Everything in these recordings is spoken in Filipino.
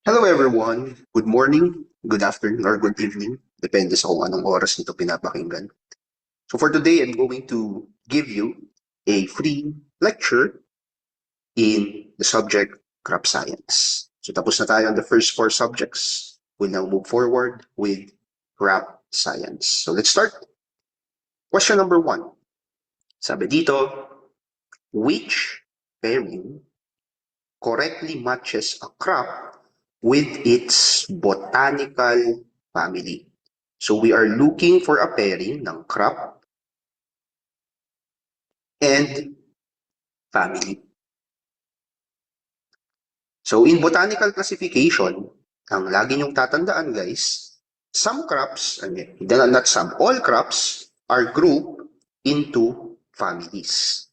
Hello everyone. Good morning, good afternoon, or good evening. Depende sa kung anong oras nito pinapakinggan. So for today, I'm going to give you a free lecture in the subject crop science. So tapos na tayo on the first four subjects. We'll now move forward with crop science. So let's start. Question number one. Sabi dito, which pairing correctly matches a crop with its botanical family? So we are looking for a pairing ng crop and family. So in botanical classification, ang lagi niyong tatandaan guys, some crops, not some, all crops are grouped into families.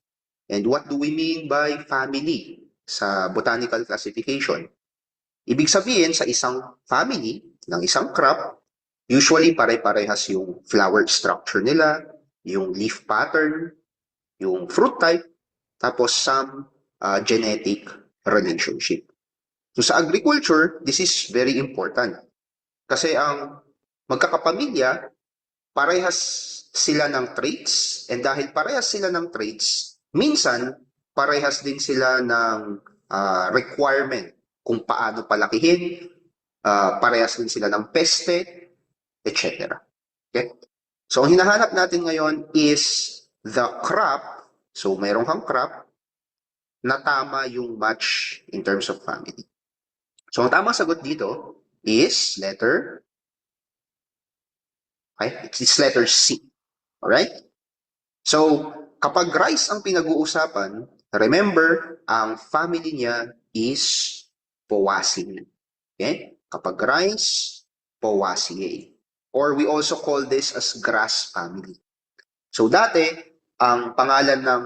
And what do we mean by family sa botanical classification? Ibig sabihin sa isang family ng isang crop, usually pare-parehas yung flower structure nila, yung leaf pattern, yung fruit type, tapos some genetic relationship. So sa agriculture, this is very important. Kasi ang magkakapamilya, parehas sila ng traits, and dahil parehas sila ng traits, minsan parehas din sila ng requirement kung paano palakihin, parehas din sila ng peste, etc. Okay? So ang hinahanap natin ngayon is the crop. So mayroon kang crop na tama yung match in terms of family. So ang tamang sagot dito is letter, okay? It's letter C. Alright? So kapag rice ang pinag-uusapan, remember, ang family niya is Poaceae. Okay? Kapag rice, Poaceae. Or we also call this as grass family. So dati, ang pangalan ng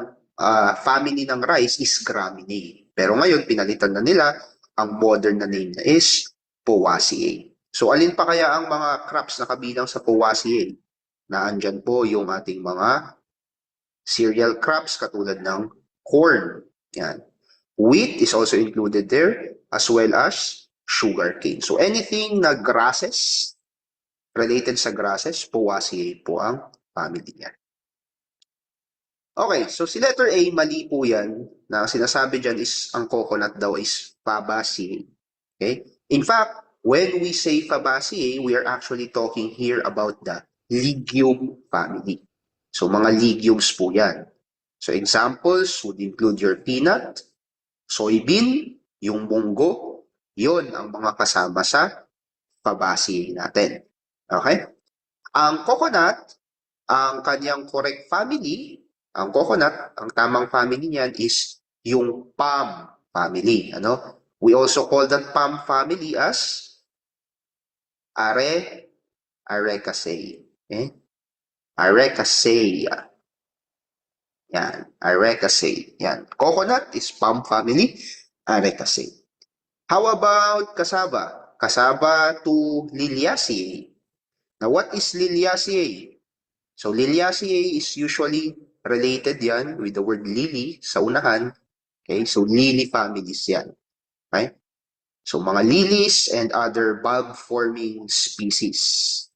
family ng rice is Graminae. Pero ngayon, pinalitan na nila, ang modern na name na is Poaceae. So alin pa kaya ang mga crops na kabilang sa Poaceae? Na andyan po yung ating mga cereal crops katulad ng corn. Yan. Wheat is also included there as well as sugarcane. So anything na grasses, related sa grasses, Poaceae po ang family niya. Okay, so si letter A, mali po yan. Na sinasabi dyan is ang coconut daw is Fabaceae. Okay? In fact, when we say Fabaceae, we are actually talking here about the legume family. So mga legumes po yan. So examples would include your peanut, soybean, yung munggo, yon ang mga kasama sa Fabaceae natin. Okay? Ang coconut, ang kanyang correct family, ang coconut, ang tamang family niyan is yung palm family. Ano? We also call that palm family as Arecaceae. Okay? Arecaceae. Yan. Arecaceae. Yan. Coconut is palm family. Arecaceae. How about cassava? Cassava to Liliaceae. Now, what is Liliaceae? So, Liliaceae is usually related yan with the word lily sa unahan. Okay, so lily families yan. Okay? So, mga lilies and other bulb-forming species.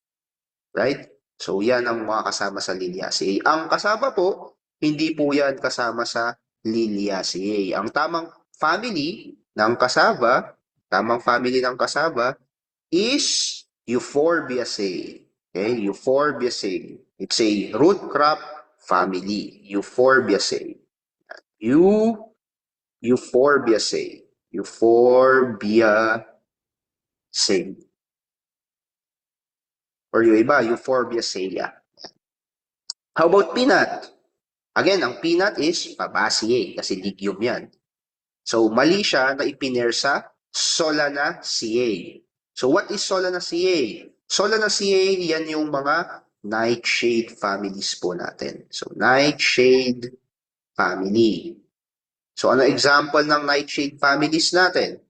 Right? So, yan ang mga kasama sa Liliaceae. Ang kasama po, hindi po yan kasama sa Liliaceae. Ang tamang family ng kasaba, is Euphorbiaceae. Okay, Euphorbiaceae. It's a root crop family. Euphorbiaceae. Euphorbiaceae. Euphorbiaceae. Or yung iba, Euphorbiaceae. How about peanut? Again, ang peanut is Fabaceae kasi legume yan. So, mali siya na ipiner sa Solanaceae. So, what is Solanaceae? Solanaceae, yan yung mga nightshade families po natin. So, nightshade family. So, ano example ng nightshade families natin?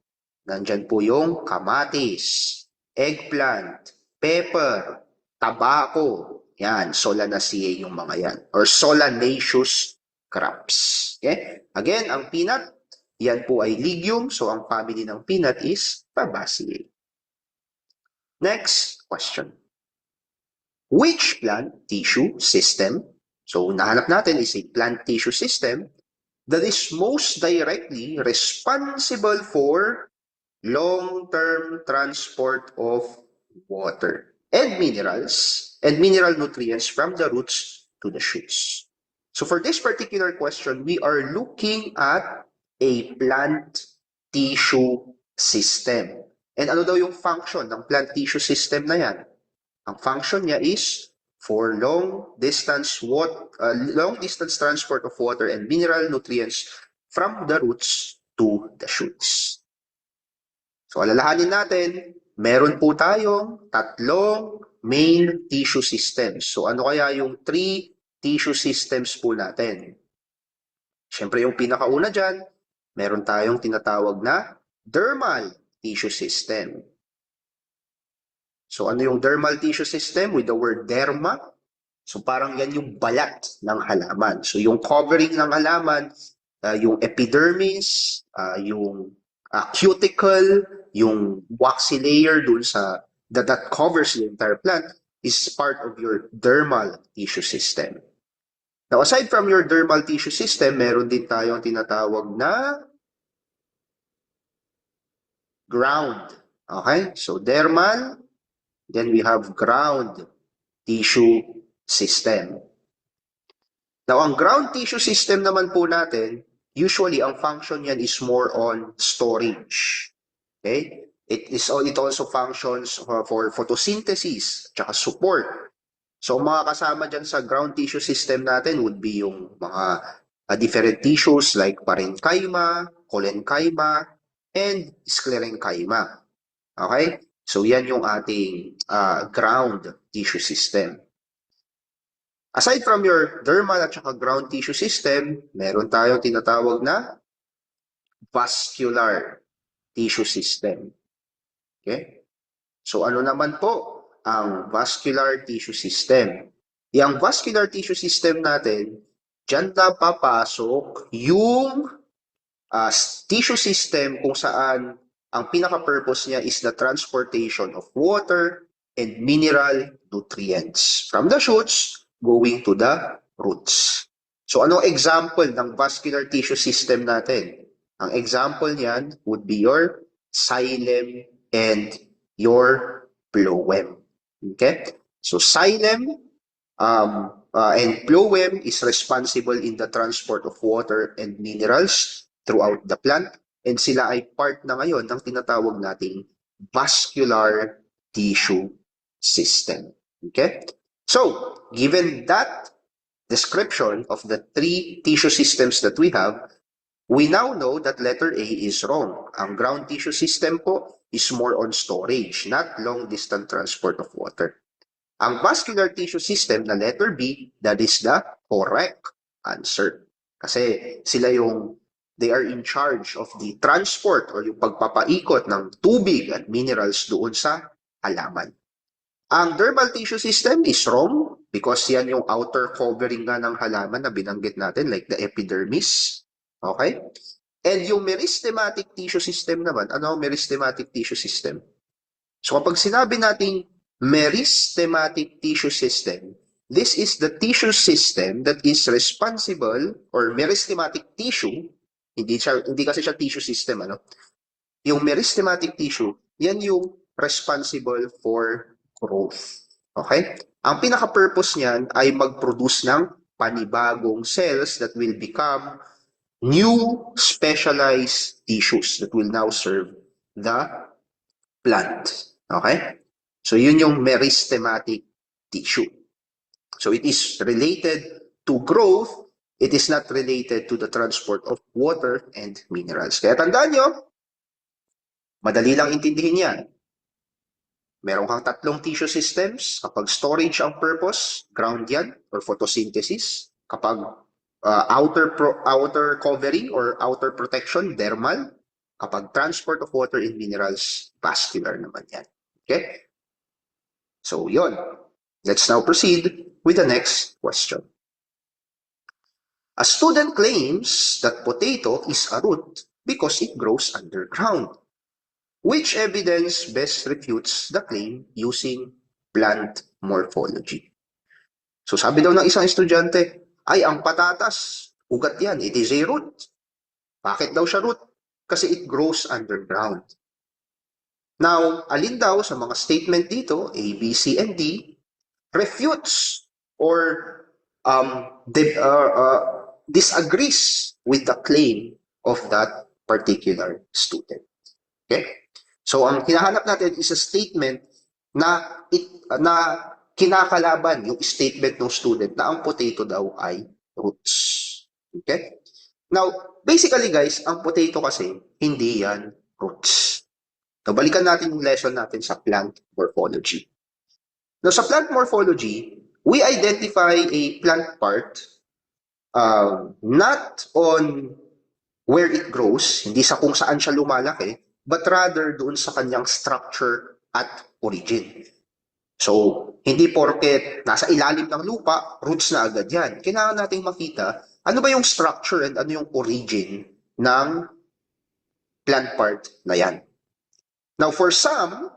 Nandyan po yung kamatis, eggplant, pepper, tabako. Yan, Solanaceae yung mga yan. Or solanaceous crops. Okay? Again, ang peanut Yan po ay legume, so ang family ng peanut is Fabaceae. Next question. Which plant tissue system, so nahanap natin is a plant tissue system, that is most directly responsible for long-term transport of water and mineral nutrients from the roots to the shoots. So for this particular question, we are looking at a plant tissue system. And ano daw yung function ng plant tissue system na yan? Ang function niya is for long distance transport of water and mineral nutrients from the roots to the shoots. So alalahanin natin, meron po tayong tatlong main tissue systems. So ano kaya yung three tissue systems po natin? Siyempre yung pinakauna dyan, meron tayong tinatawag na dermal tissue system. So ano yung dermal tissue system with the word derma? So parang yan yung balat ng halaman. So yung covering ng halaman, yung epidermis, yung cuticle, yung waxy layer dun sa that covers the entire plant is part of your dermal tissue system. Now aside from your dermal tissue system, meron din tayong tinatawag na ground. Okay? So dermal, then we have ground tissue system. Now, ang ground tissue system naman po natin, usually ang function yan is more on storage. Okay? It also functions for photosynthesis at support. So, mga kasama dyan sa ground tissue system natin would be yung mga different tissues like parenchyma, collenchyma, and sclerenchyma. Okay? So, yan yung ating ground tissue system. Aside from your dermal at saka ground tissue system, meron tayong tinatawag na vascular tissue system. Okay? So, ano naman po ang vascular tissue system? Yung vascular tissue system natin, dyan na papasok yung tissue system kung saan ang pinaka-purpose niya is the transportation of water and mineral nutrients from the shoots going to the roots. So anong example ng vascular tissue system natin? Ang example niyan would be your xylem and your phloem. Okay? So xylem and phloem is responsible in the transport of water and minerals throughout the plant. And sila ay part na ngayon ng tinatawag nating vascular tissue system. Okay? So, given that description of the three tissue systems that we have, we now know that letter A is wrong. Ang ground tissue system po is more on storage, not long-distance transport of water. Ang vascular tissue system na letter B, that is the correct answer. Kasi sila they are in charge of the transport or yung pagpapaikot ng tubig at minerals doon sa halaman. Ang dermal tissue system is wrong because yan yung outer covering nga ng halaman na binanggit natin like the epidermis. Okay? And yung meristematic tissue system naman, ano ang meristematic tissue system? So kapag sinabi natin meristematic tissue system, this is the tissue system that is responsible or meristematic tissue. Hindi kasi siya tissue system, ano? Yung meristematic tissue, yan yung responsible for growth. Okay? Ang pinaka-purpose niyan ay mag-produce ng panibagong cells that will become new specialized tissues that will now serve the plant. Okay? So yun yung meristematic tissue. So it is related to growth. It is not related to the transport of water and minerals. Kaya tandaan nyo, madali lang intindihin yan. Meron kang tatlong tissue systems. Kapag storage ang purpose, ground yan, or photosynthesis. Kapag outer covering or outer protection, dermal. Kapag transport of water and minerals, vascular naman yan. Okay? So yun. Let's now proceed with the next question. A student claims that potato is a root because it grows underground. Which evidence best refutes the claim using plant morphology? So sabi daw ng isang estudyante, ay ang patatas, ugat yan, it is a root. Bakit daw siya root? Kasi it grows underground. Now, alin daw sa mga statement dito, A, B, C, and D, refutes or disagrees with the claim of that particular student. Okay? So, ang hinahanap natin is a statement na kinakalaban yung statement ng student na ang potato daw ay roots. Okay? Now, basically guys, ang potato kasi, hindi yan roots. Now, balikan natin yung lesson natin sa plant morphology. Now, sa plant morphology, we identify a plant part not on where it grows, hindi sa kung saan siya lumalaki, but rather doon sa kanyang structure at origin. So, hindi porket nasa ilalim ng lupa, roots na agad yan. Kailangan nating makita ano ba yung structure and ano yung origin ng plant part na yan. Now, for some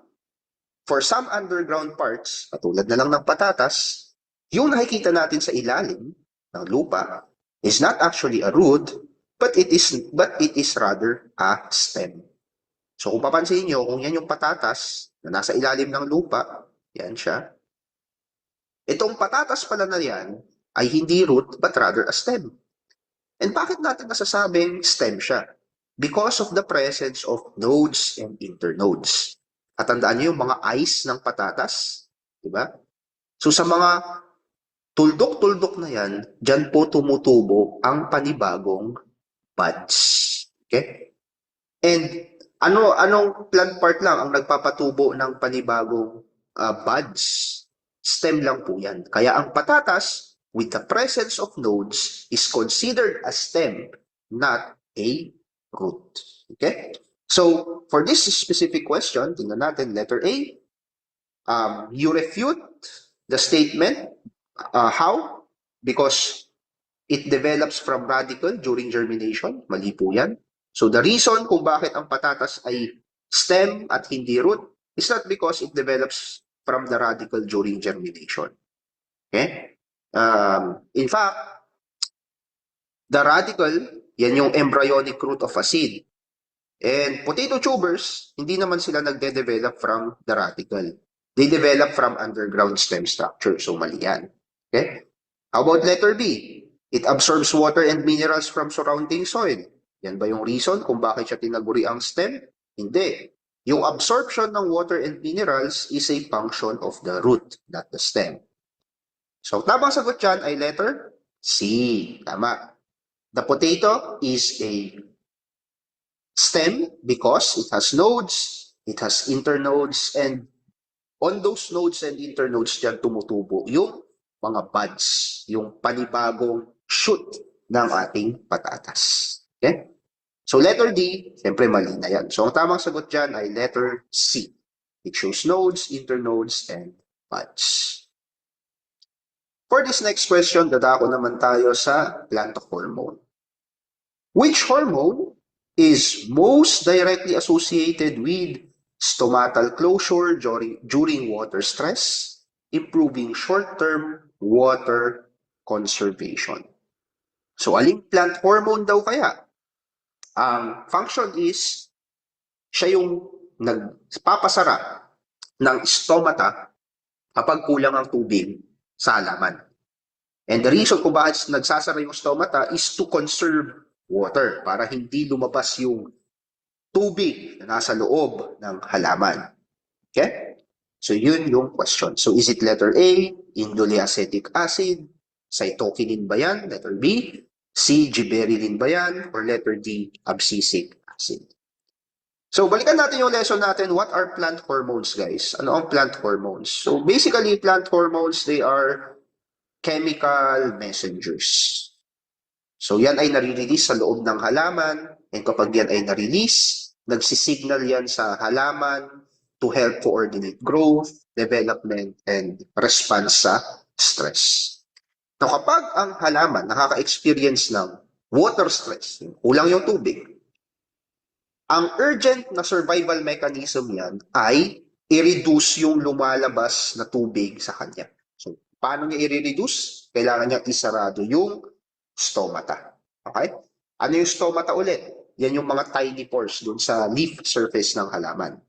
underground parts, katulad na lang ng patatas, yung nakikita natin sa ilalim ng lupa is not actually a root, but it is rather a stem. So kung papansin niyo, kung yan yung patatas na nasa ilalim ng lupa, yan siya. Itong patatas pala na yan ay hindi root, but rather a stem. And bakit natin nasasabing stem siya? Because of the presence of nodes and internodes. At tandaan niyo yung mga eyes ng patatas, di ba? So sa mga tuldok-tuldok na yan, dyan po tumutubo ang panibagong buds. Okay? And anong plant part lang ang nagpapatubo ng panibagong buds? Stem lang po yan. Kaya ang patatas, with the presence of nodes, is considered a stem, not a root. Okay? So, for this specific question, tingnan natin, letter A, you refute the statement. How? Because it develops from radicle during germination. Mali po yan. So, the reason kung bakit ang patatas ay stem at hindi root is not because it develops from the radicle during germination. Okay? In fact, the radicle, yan yung embryonic root of a seed. And potato tubers, hindi naman sila nagde-develop from the radicle. They develop from underground stem structure. So, mali yan. Okay? How about letter B? It absorbs water and minerals from surrounding soil. Yan ba yung reason kung bakit siya tinaguri ang stem? Hindi. Yung absorption ng water and minerals is a function of the root, not the stem. So, tamang sagot dyan ay letter C. Tama. The potato is a stem because it has nodes, it has internodes, and on those nodes and internodes dyan tumutubo yung mga buds, yung panibagong shoot ng ating patatas. Okay? So letter D, siyempre mali na yan. So ang tamang sagot dyan ay letter C. It shows nodes, internodes, and buds. For this next question, dadako naman tayo sa plant hormone. Which hormone is most directly associated with stomatal closure during water stress, improving short-term water conservation? So, aling plant hormone daw kaya? Ang function is, siya yung nagpapasara ng stomata kapag kulang ang tubig sa halaman. And the reason kung bakit nagsasara yung stomata is to conserve water para hindi lumabas yung tubig na nasa loob ng halaman. Okay? So, yun yung question. So, is it letter A, indole-acetic acid? Cytokinin ba yan? Letter B. C, gibberellin ba yan? Or letter D, abscisic acid? So, balikan natin yung lesson natin. What are plant hormones, guys? Ano ang plant hormones? So, basically, plant hormones, they are chemical messengers. So, yan ay nare-release sa loob ng halaman. And kapag yan ay na-release, nagsisignal yan sa halaman to help coordinate growth, development, and response sa stress. Now, kapag ang halaman nakaka-experience ng water stress, kulang yung tubig, Ang urgent na survival mechanism yan ay i-reduce yung lumalabas na tubig sa kanya. So, paano niya i-reduce? Kailangan niya isarado yung stomata. Okay? Ano yung stomata ulit? Yan yung mga tiny pores dun sa leaf surface ng halaman.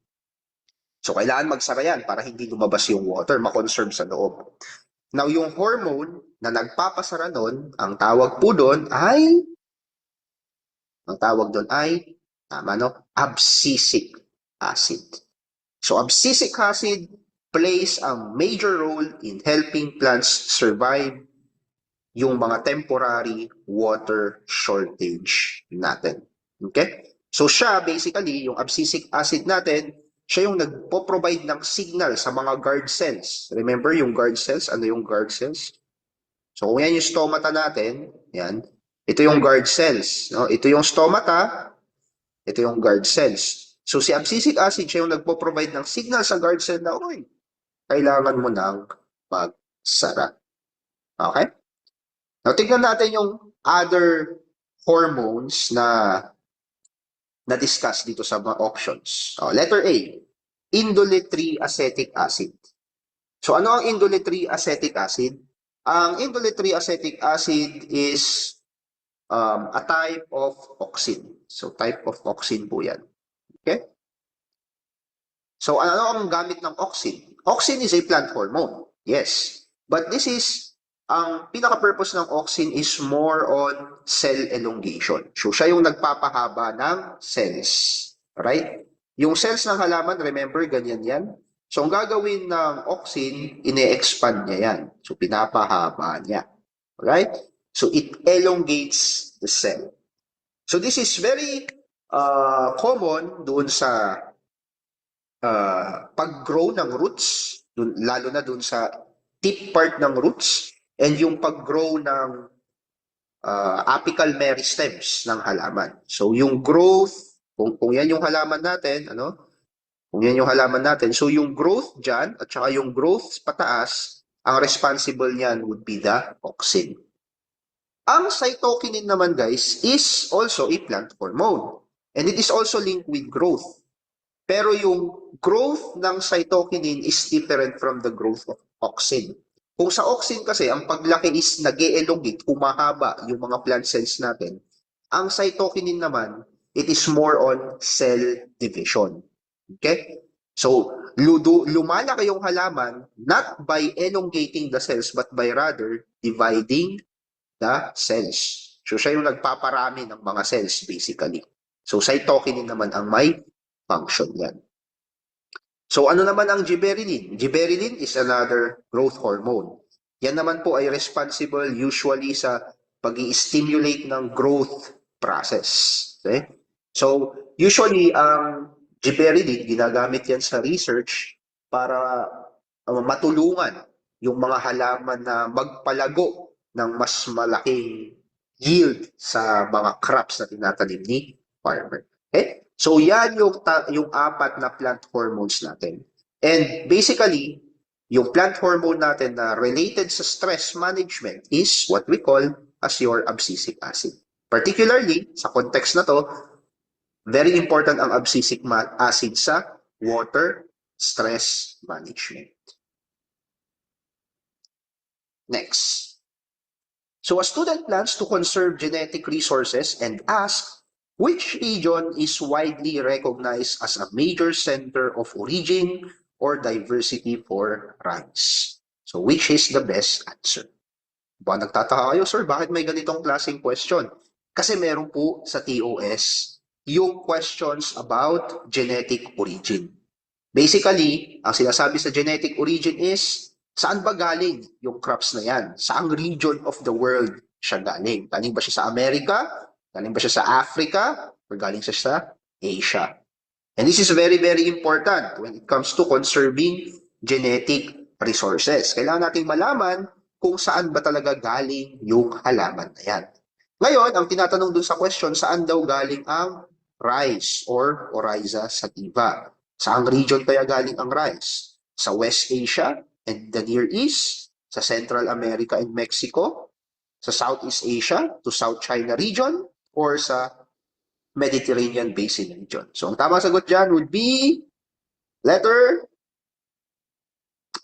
So, kailangan magsara yan para hindi lumabas yung water, makonserve sa loob. Now, yung hormone na nagpapasara nun, ang tawag doon ay, tama no, abscisic acid. So, abscisic acid plays a major role in helping plants survive yung mga temporary water shortage natin. Okay? So, siya, basically, yung abscisic acid natin, siya yung nagpo-provide ng signal sa mga guard cells. Remember yung guard cells? Ano yung guard cells? So, kung yan yung stomata natin, yan, ito yung guard cells. No? Ito yung stomata, ito yung guard cells. So, si abscisic acid, siya yung nagpo-provide ng signal sa guard cell na, uy, kailangan mo nang magsara. Okay? Now, tignan natin yung other hormones na na-discuss dito sa mga options. Letter A, indole 3 acetic acid. So, ano ang indole 3 acetic acid? Ang indole 3 acetic acid is a type of auxin. So, type of auxin po yan. Okay? So, ano ang gamit ng auxin? Auxin is a plant hormone. Yes. But this is, ang pinaka-purpose ng auxin is more on cell elongation. So, siya yung nagpapahaba ng cells. Right? Yung cells ng halaman, remember, ganyan yan. So, ang gagawin ng auxin, ine-expand niya yan. So, pinapahaba niya. Right? So, it elongates the cell. So, this is very common doon sa pag-grow ng roots, lalo na dun sa tip part ng roots, and yung pag-grow ng apical meristems ng halaman. So yung growth, kung yan yung halaman natin, kung yan yung halaman natin, so yung growth dyan, at saka yung growth pataas, ang responsible niyan would be the auxin. Ang cytokinin naman, guys, is also a plant hormone. And it is also linked with growth. Pero yung growth ng cytokinin is different from the growth of auxin. Kung sa auxin kasi, ang paglaki is nag-e-elongate, humahaba yung mga plant cells natin. Ang cytokinin naman, it is more on cell division. Okay? So, lumalaki yung halaman not by elongating the cells but by rather dividing the cells. So, siya yung nagpaparami ng mga cells basically. So, cytokinin naman ang may function yan. So ano naman ang gibberellin? Gibberellin is another growth hormone. Yan naman po ay responsible usually sa pag-i-stimulate ng growth process. Okay? So usually ang gibberellin, ginagamit yan sa research para matulungan yung mga halaman na magpalago ng mas malaking yield sa mga crops na tinatanim ni farmer. Okay? So yan yung apat na plant hormones natin. And basically, yung plant hormone natin na related sa stress management is what we call as your abscisic acid. Particularly, sa context na to, very important ang abscisic acid sa water stress management. Next. So a student plans to conserve genetic resources and ask which region is widely recognized as a major center of origin or diversity for rice? So which is the best answer? Ba, nagtataka kayo, sir, bakit may ganitong klaseng question? Kasi meron po sa TOS yung questions about genetic origin. Basically, ang sinasabi sa genetic origin is, saan ba galing yung crops na yan? Saang region of the world siya galing? Galing ba siya sa Amerika? Galing ba siya sa Africa? Or galing siya sa Asia? And this is very, very important when it comes to conserving genetic resources. Kailangan nating malaman kung saan ba talaga galing yung halaman na yan. Ngayon, ang tinatanong dun sa question, saan daw galing ang rice or Oryza sativa? Saang region kaya galing ang rice? Sa West Asia and the Near East? Sa Central America and Mexico? Sa Southeast Asia to South China region? Or sa Mediterranean Basin region. So, ang tamang sagot dyan would be letter,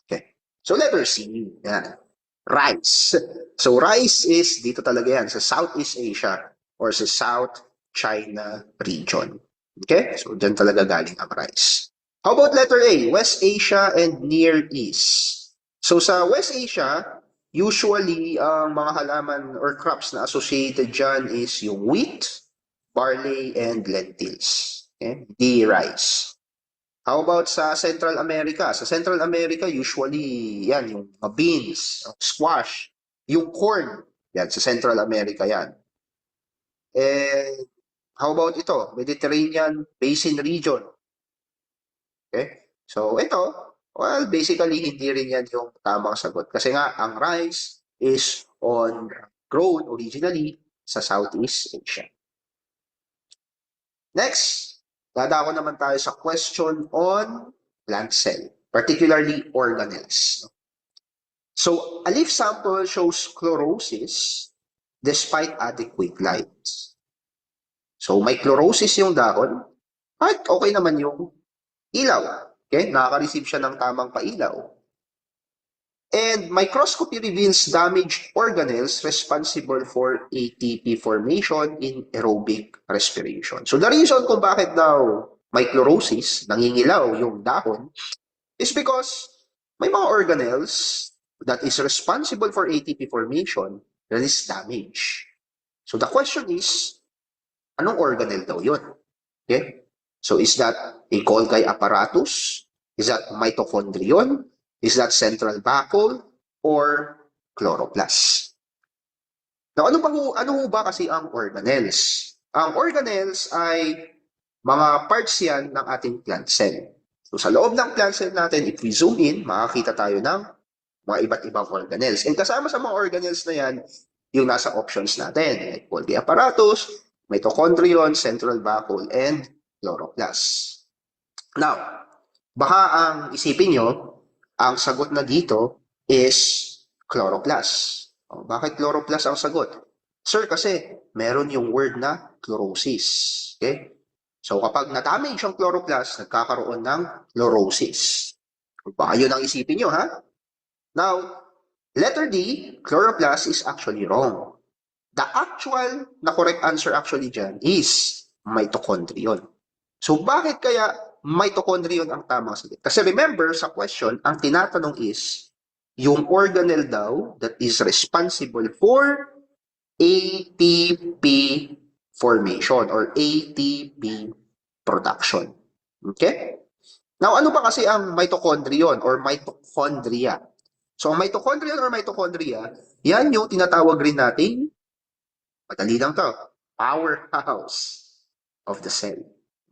okay. So, letter C. Yan. Rice. So, rice is dito talaga yan, sa Southeast Asia or sa South China region. Okay? So, dyan talaga galing ang rice. How about letter A? West Asia and Near East. So, sa West Asia, usually, ang mga halaman or crops na associated dyan is yung wheat, barley, and lentils. Okay? The rice. How about sa Central America? Sa Central America, usually, yan, yung mga beans, squash, yung corn, yan, sa Central America yan. And how about ito? Mediterranean Basin region. Okay? So, ito, well, basically, hindi rin yan yung tamang sagot. Kasi nga, ang rice is grown originally sa Southeast Asia. Next, dadako naman tayo sa question on plant cell, particularly organelles. So, a leaf sample shows chlorosis despite adequate light. So, may chlorosis yung dahon, at okay naman yung ilaw. Okay? Nakaka-receive siya ng tamang pailaw. And microscopy reveals damaged organelles responsible for ATP formation in aerobic respiration. So the reason kung bakit daw may chlorosis, nangingilaw yung dahon, is because may mga organelles that is responsible for ATP formation that is damaged. So the question is, anong organelle daw yun? Okay? So is that a Golgi apparatus? Is that mitochondrion? Is that central vacuole or chloroplast? Now, ano ba kasi ang organelles? Ang organelles ay mga parts yan ng ating plant cell. So, sa loob ng plant cell natin, if we zoom in, makakita tayo ng mga iba't ibang organelles. And kasama sa mga organelles na yan, yung nasa options natin. Golgi apparatus, mitochondrion, central vacuole, and chloroplast. Now, baka ang isipin nyo, ang sagot na dito is chloroplast. Bakit chloroplast ang sagot? Sir, kasi meron yung word na chlorosis. Okay? So kapag na-damage ang chloroplast, nagkakaroon ng chlorosis. Baka yun ang isipin nyo, ha? Now, letter D, chloroplast is actually wrong. The actual na correct answer actually dyan is mitochondrion. So bakit kaya mitochondrion ang tamang sagot? Kasi remember sa question, ang tinatanong is yung organelle daw that is responsible for ATP formation or ATP production. Okay? Now, ano ba kasi ang mitochondrion or mitochondria? So, ang mitochondrion or mitochondria, yan yung tinatawag rin nating, madali lang to, powerhouse of the cell.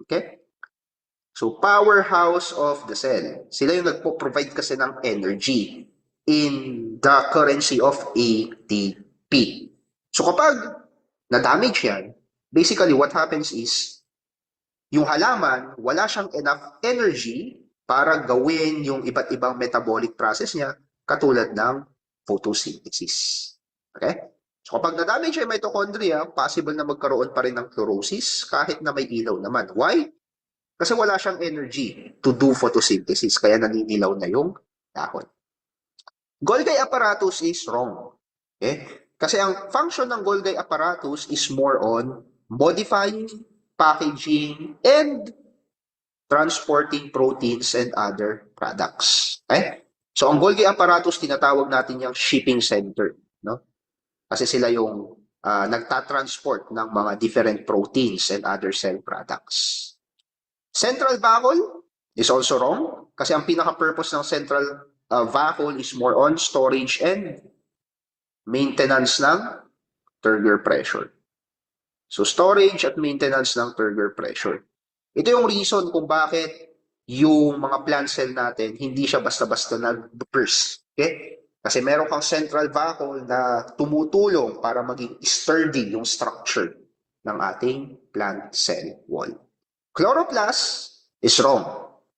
Okay? So, powerhouse of the cell. Sila yung nagpo-provide kasi ng energy in the currency of ATP. So, kapag na-damage yan, basically what happens is, yung halaman, wala siyang enough energy para gawin yung iba't ibang metabolic process niya, katulad ng photosynthesis. Okay? So, kapag na-damage yung mitochondria, possible na magkaroon pa rin ng chlorosis kahit na may ilaw naman. Why? Kasi wala siyang energy to do photosynthesis, kaya naninilaw na yung dahon. Golgi apparatus is wrong. Okay? Kasi ang function ng Golgi apparatus is more on modifying, packaging, and transporting proteins and other products. Okay? So ang Golgi apparatus, tinatawag natin yung shipping center. No? Kasi sila yung nagtatransport ng mga different proteins and other cell products. Central vacuole is also wrong kasi ang pinaka-purpose ng central vacuole is more on storage and maintenance ng turgor pressure. So storage at maintenance ng turgor pressure. Ito yung reason kung bakit yung mga plant cell natin hindi siya basta-basta nag-burst. Okay? Kasi meron kang central vacuole na tumutulong para maging sturdy yung structure ng ating plant cell wall. Chloroplast is wrong.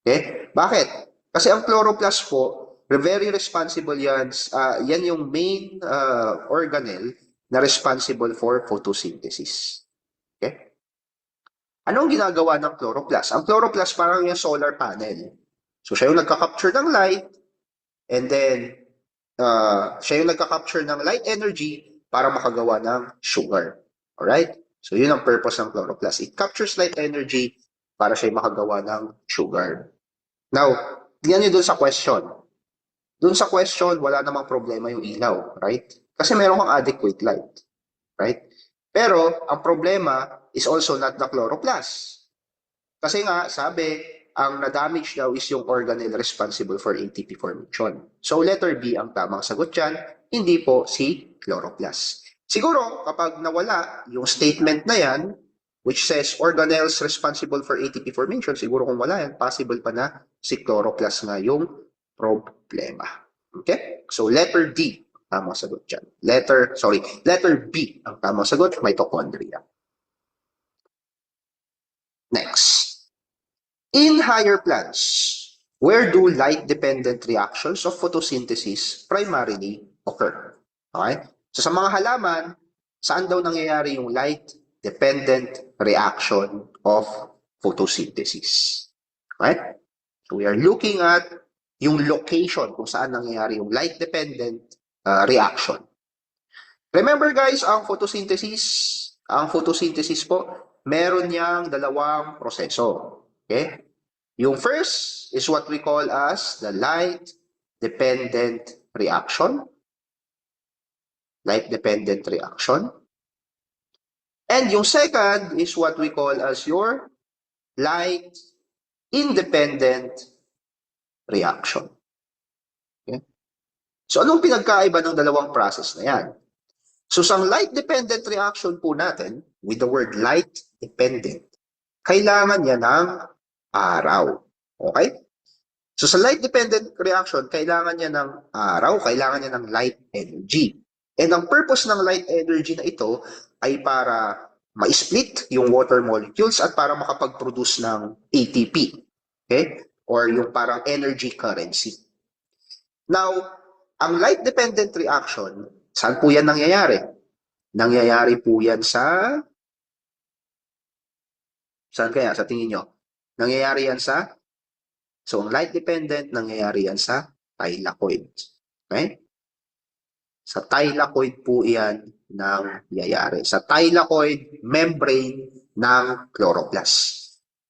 Okay? Bakit? Kasi ang chloroplast po, very responsible yan. Yan yung main organelle na responsible for photosynthesis. Okay? Anong ginagawa ng chloroplast? Ang chloroplast parang yung solar panel. So, siya yung nagka-capture ng light, and then, siya yung nagka-capture ng light energy para makagawa ng sugar. Alright? So, yun ang purpose ng chloroplast. It captures light energy para siya yung makagawa ng sugar. Now, tingnan nyo dun sa question. Dun sa question, wala namang problema yung ilaw, right? Kasi meron kang adequate light, right? Pero, ang problema is also not the chloroplast. Kasi nga, sabi, ang na-damage daw is yung organelle responsible for ATP formation. So, letter B ang tamang sagot dyan, hindi po si chloroplast. Siguro, kapag nawala yung statement na yan, which says organelles responsible for ATP formation, siguro kung wala yan, possible pa na si chloroplast nga yung problema. Okay? So, letter D ang tamang sagot dyan. Letter B ang tamang sagot, mitochondria. Next. In higher plants, where do light-dependent reactions of photosynthesis primarily occur? Okay? So sa mga halaman, saan daw nangyayari yung light-dependent reaction of photosynthesis? Okay? So we are looking at yung location kung saan nangyayari yung light-dependent reaction. Remember guys, ang photosynthesis po, meron niyang dalawang proseso. Okay? Yung first is what we call as the light-dependent reaction. Light-dependent reaction. And yung second is what we call as your light-independent reaction. Okay? So anong pinagkaiba ng dalawang process na yan? So sa light-dependent reaction po natin, with the word light-dependent, kailangan niya ng araw. Okay? So sa light-dependent reaction, kailangan niya ng araw, kailangan niya ng light energy. And ang purpose ng light energy na ito ay para ma-split yung water molecules at para makapag-produce ng ATP. Okay? Or yung parang energy currency. Now, ang light-dependent reaction, saan po yan nangyayari? Nangyayari po yan sa... Saan kaya? Sa tingin nyo? Nangyayari yan sa... So, ang light-dependent, nangyayari yan sa thylakoid. Okay? Sa thylakoid po yan nangyayari. Sa thylakoid membrane ng chloroplast.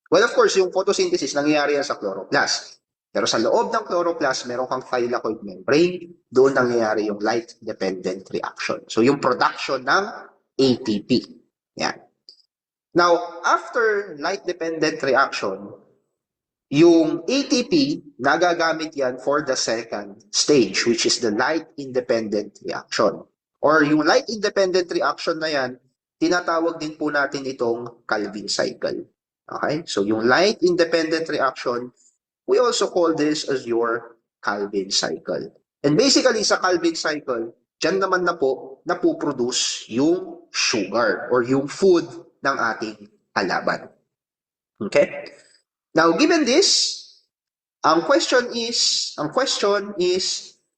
Well, of course, yung photosynthesis, nangyayari yan sa chloroplast. Pero sa loob ng chloroplast, meron kang thylakoid membrane, doon nangyayari yung light-dependent reaction. So, yung production ng ATP. Yan. Now, after light-dependent reaction, yung ATP, nagagamit yan for the second stage, which is the light-independent reaction. Or yung light-independent reaction na yan, tinatawag din po natin itong Calvin cycle. Okay? So, yung light-independent reaction, we also call this as your Calvin cycle. And basically, sa Calvin cycle, dyan naman na po napuproduce yung sugar or yung food ng ating halaman. Okay? Now, given this, ang question is,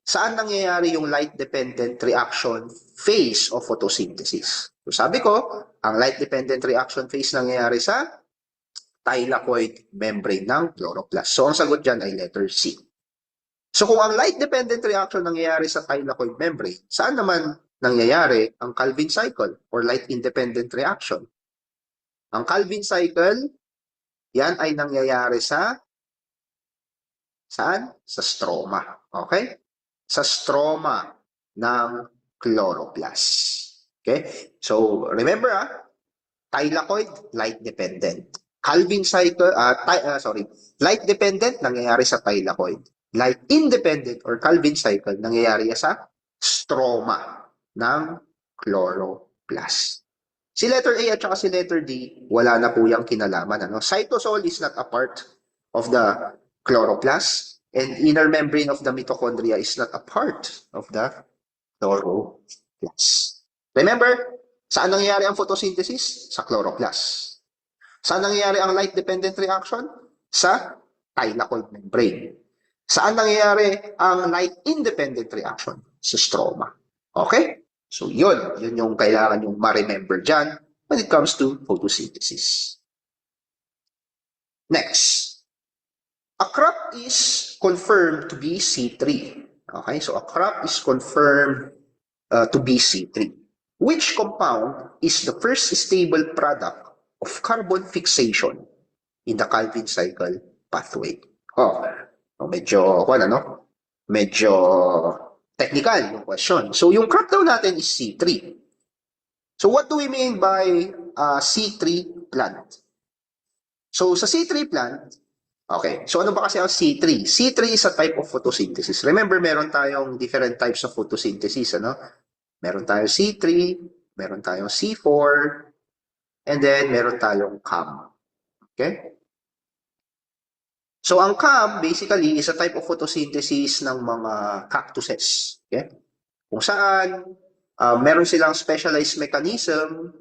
saan nangyayari yung light-dependent reaction phase of photosynthesis? So, sabi ko, ang light-dependent reaction phase nangyayari sa thylakoid membrane ng chloroplast. So, ang sagot dyan ay letter C. So, kung ang light-dependent reaction nangyayari sa thylakoid membrane, saan naman nangyayari ang Calvin cycle or light-independent reaction? Ang Calvin cycle, yan ay nangyayari sa saan? Sa stroma. Okay? Sa stroma ng chloroplast. Okay? So, remember thylakoid, light-dependent. Calvin cycle, light-dependent, nangyayari sa thylakoid. Light-independent or Calvin cycle, nangyayari sa stroma ng chloroplast. Si letter A at saka si letter D, wala na po yung kinalaman. Ano? Cytosol is not a part of the chloroplast, and inner membrane of the mitochondria is not a part of the chloroplast. Remember, saan nangyayari ang photosynthesis? Sa chloroplast. Saan nangyayari ang light-dependent reaction? Sa thylakoid membrane. Saan nangyayari ang light-independent reaction? Sa stroma. Okay? So, yun yung kailangan yung ma-remember dyan when it comes to photosynthesis. Next, a crop is confirmed to be C3. Okay, so a crop is confirmed to be C3. Which compound is the first stable product of carbon fixation in the Calvin cycle pathway? Oh, medyo, ano? Medyo technical yung question. So, yung crop daw natin is C3. So, what do we mean by C3 plant? So, sa C3 plant, okay, so ano ba kasi ang C3? C3 is a type of photosynthesis. Remember, meron tayong different types of photosynthesis, ano? Meron tayong C3, meron tayong C4, and then meron tayong CAM. Okay? So, ang CAM, basically, is a type of photosynthesis ng mga cactuses. Okay? Kung saan, meron silang specialized mechanism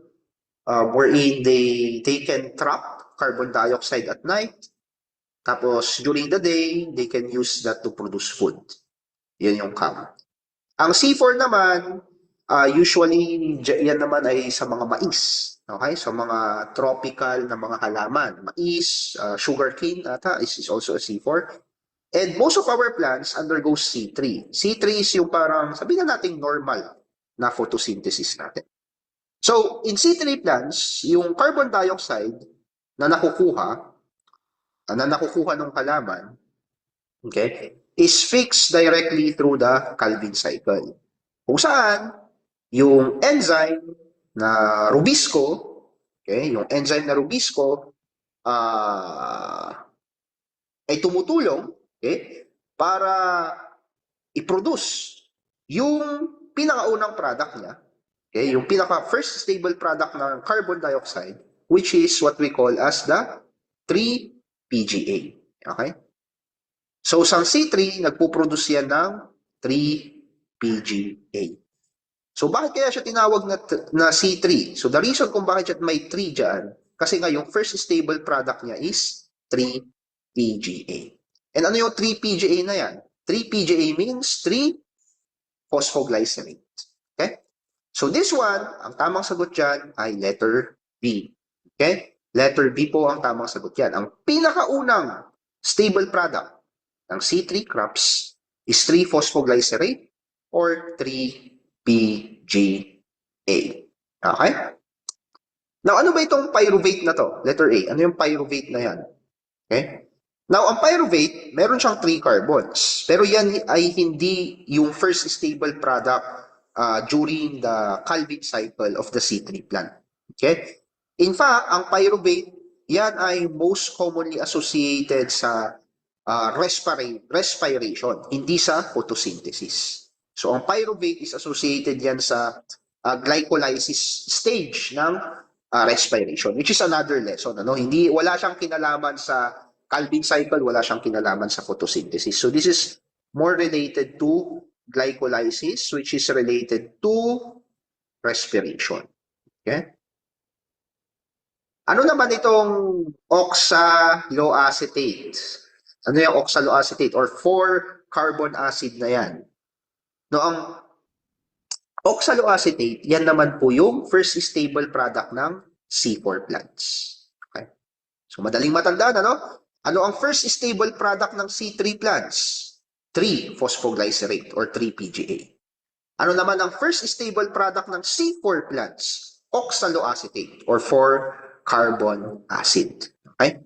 wherein they can trap carbon dioxide at night. Tapos, during the day, they can use that to produce food. Yan yung CAM. Ang C4 naman, usually, yan naman ay sa mga mais. Okay? So, mga tropical na mga halaman. Mais, sugarcane ata is also a C4. And most of our plants undergo C3. C3 is yung parang, sabihin na natin normal na photosynthesis natin. So, in C3 plants, yung carbon dioxide na nakukuha ng halaman, okay, is fixed directly through the Calvin cycle. Kung saan, yung enzyme na Rubisco, okay, yung enzyme na Rubisco, ay tumutulong, okay, para i-produce yung pinakaunang product niya, okay, yung pinaka first stable product ng carbon dioxide, which is what we call as the 3-PGA. Okay? So, sa C3, nagpo-produce yan ng 3-PGA. So, bakit kaya siya tinawag na C3? So, the reason kung bakit siya may 3 dyan, kasi nga yung first stable product niya is 3-PGA. And ano yung 3-PGA na yan? 3-PGA means 3-phosphoglycerate. Okay? So, this one, ang tamang sagot dyan ay letter B. Okay? Letter B po ang tamang sagot yan. Ang pinakaunang stable product ng C3 crops is 3-phosphoglycerate or 3-PGA. Okay? Now, ano ba itong pyruvate na to? Letter A. Ano yung pyruvate na yan? Okay? Now, ang pyruvate, meron siyang 3 carbons. Pero yan ay hindi yung first stable product during the Calvin cycle of the C3 plant. Okay? In fact, ang pyruvate, yan ay most commonly associated sa respiration, hindi sa photosynthesis. So, ang pyruvate is associated yan sa glycolysis stage ng respiration, which is another lesson. Ano? Wala siyang kinalaman sa Calvin cycle, wala siyang kinalaman sa photosynthesis. So, this is more related to glycolysis, which is related to respiration. Okay? Ano naman itong oxaloacetate? Ano yung oxaloacetate or 4-carbon acid na yan? No, ang oxaloacetate, yan naman po yung first stable product ng C4 plants. Okay? So, madaling matandaan, ano? Ano ang first stable product ng C3 plants? 3-phosphoglycerate or 3-PGA. Ano naman ang first stable product ng C4 plants? Oxaloacetate or 4-carbon acid. Okay?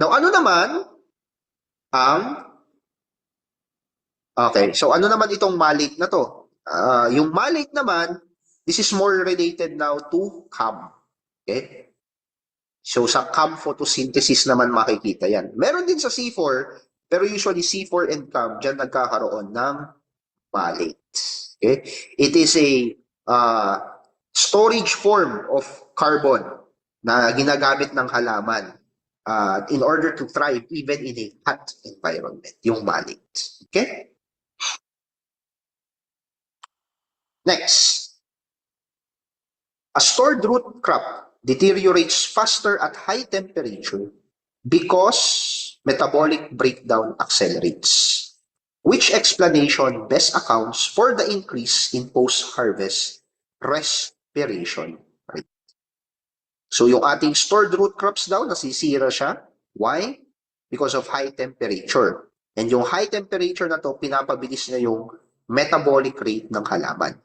Now, ano naman ang okay, so ano naman itong malate na to? Yung malate naman, this is more related now to CAM. Okay? So, sa CAM photosynthesis naman makikita yan. Meron din sa C4, pero usually C4 and CAM, dyan nagkakaroon ng malate. Okay? It is a storage form of carbon na ginagamit ng halaman in order to thrive even in a hot environment, yung malate. Okay? Next. A stored root crop deteriorates faster at high temperature because metabolic breakdown accelerates. Which explanation best accounts for the increase in post-harvest respiration rate? So, yung ating stored root crops daw, nasisira siya Why? Because of high temperature. And yung high temperature na to, pinapabilis na yung metabolic rate ng halaman.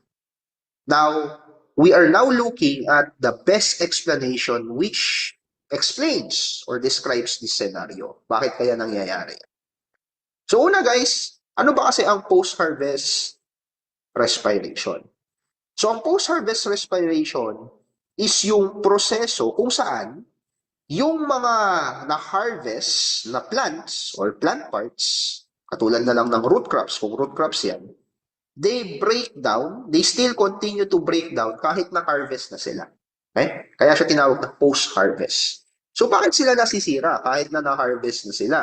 Now, we are now looking at the best explanation which explains or describes this scenario. Bakit kaya nangyayari? So una guys, ano ba kasi ang post-harvest respiration? So ang post-harvest respiration is yung proseso kung saan yung mga na-harvest na plants or plant parts, katulad na lang ng root crops, kung root crops yan, they break down, they still continue to break down kahit na-harvest na sila. Okay? Kaya siya tinawag na post-harvest. So bakit sila nasisira kahit na na-harvest na sila?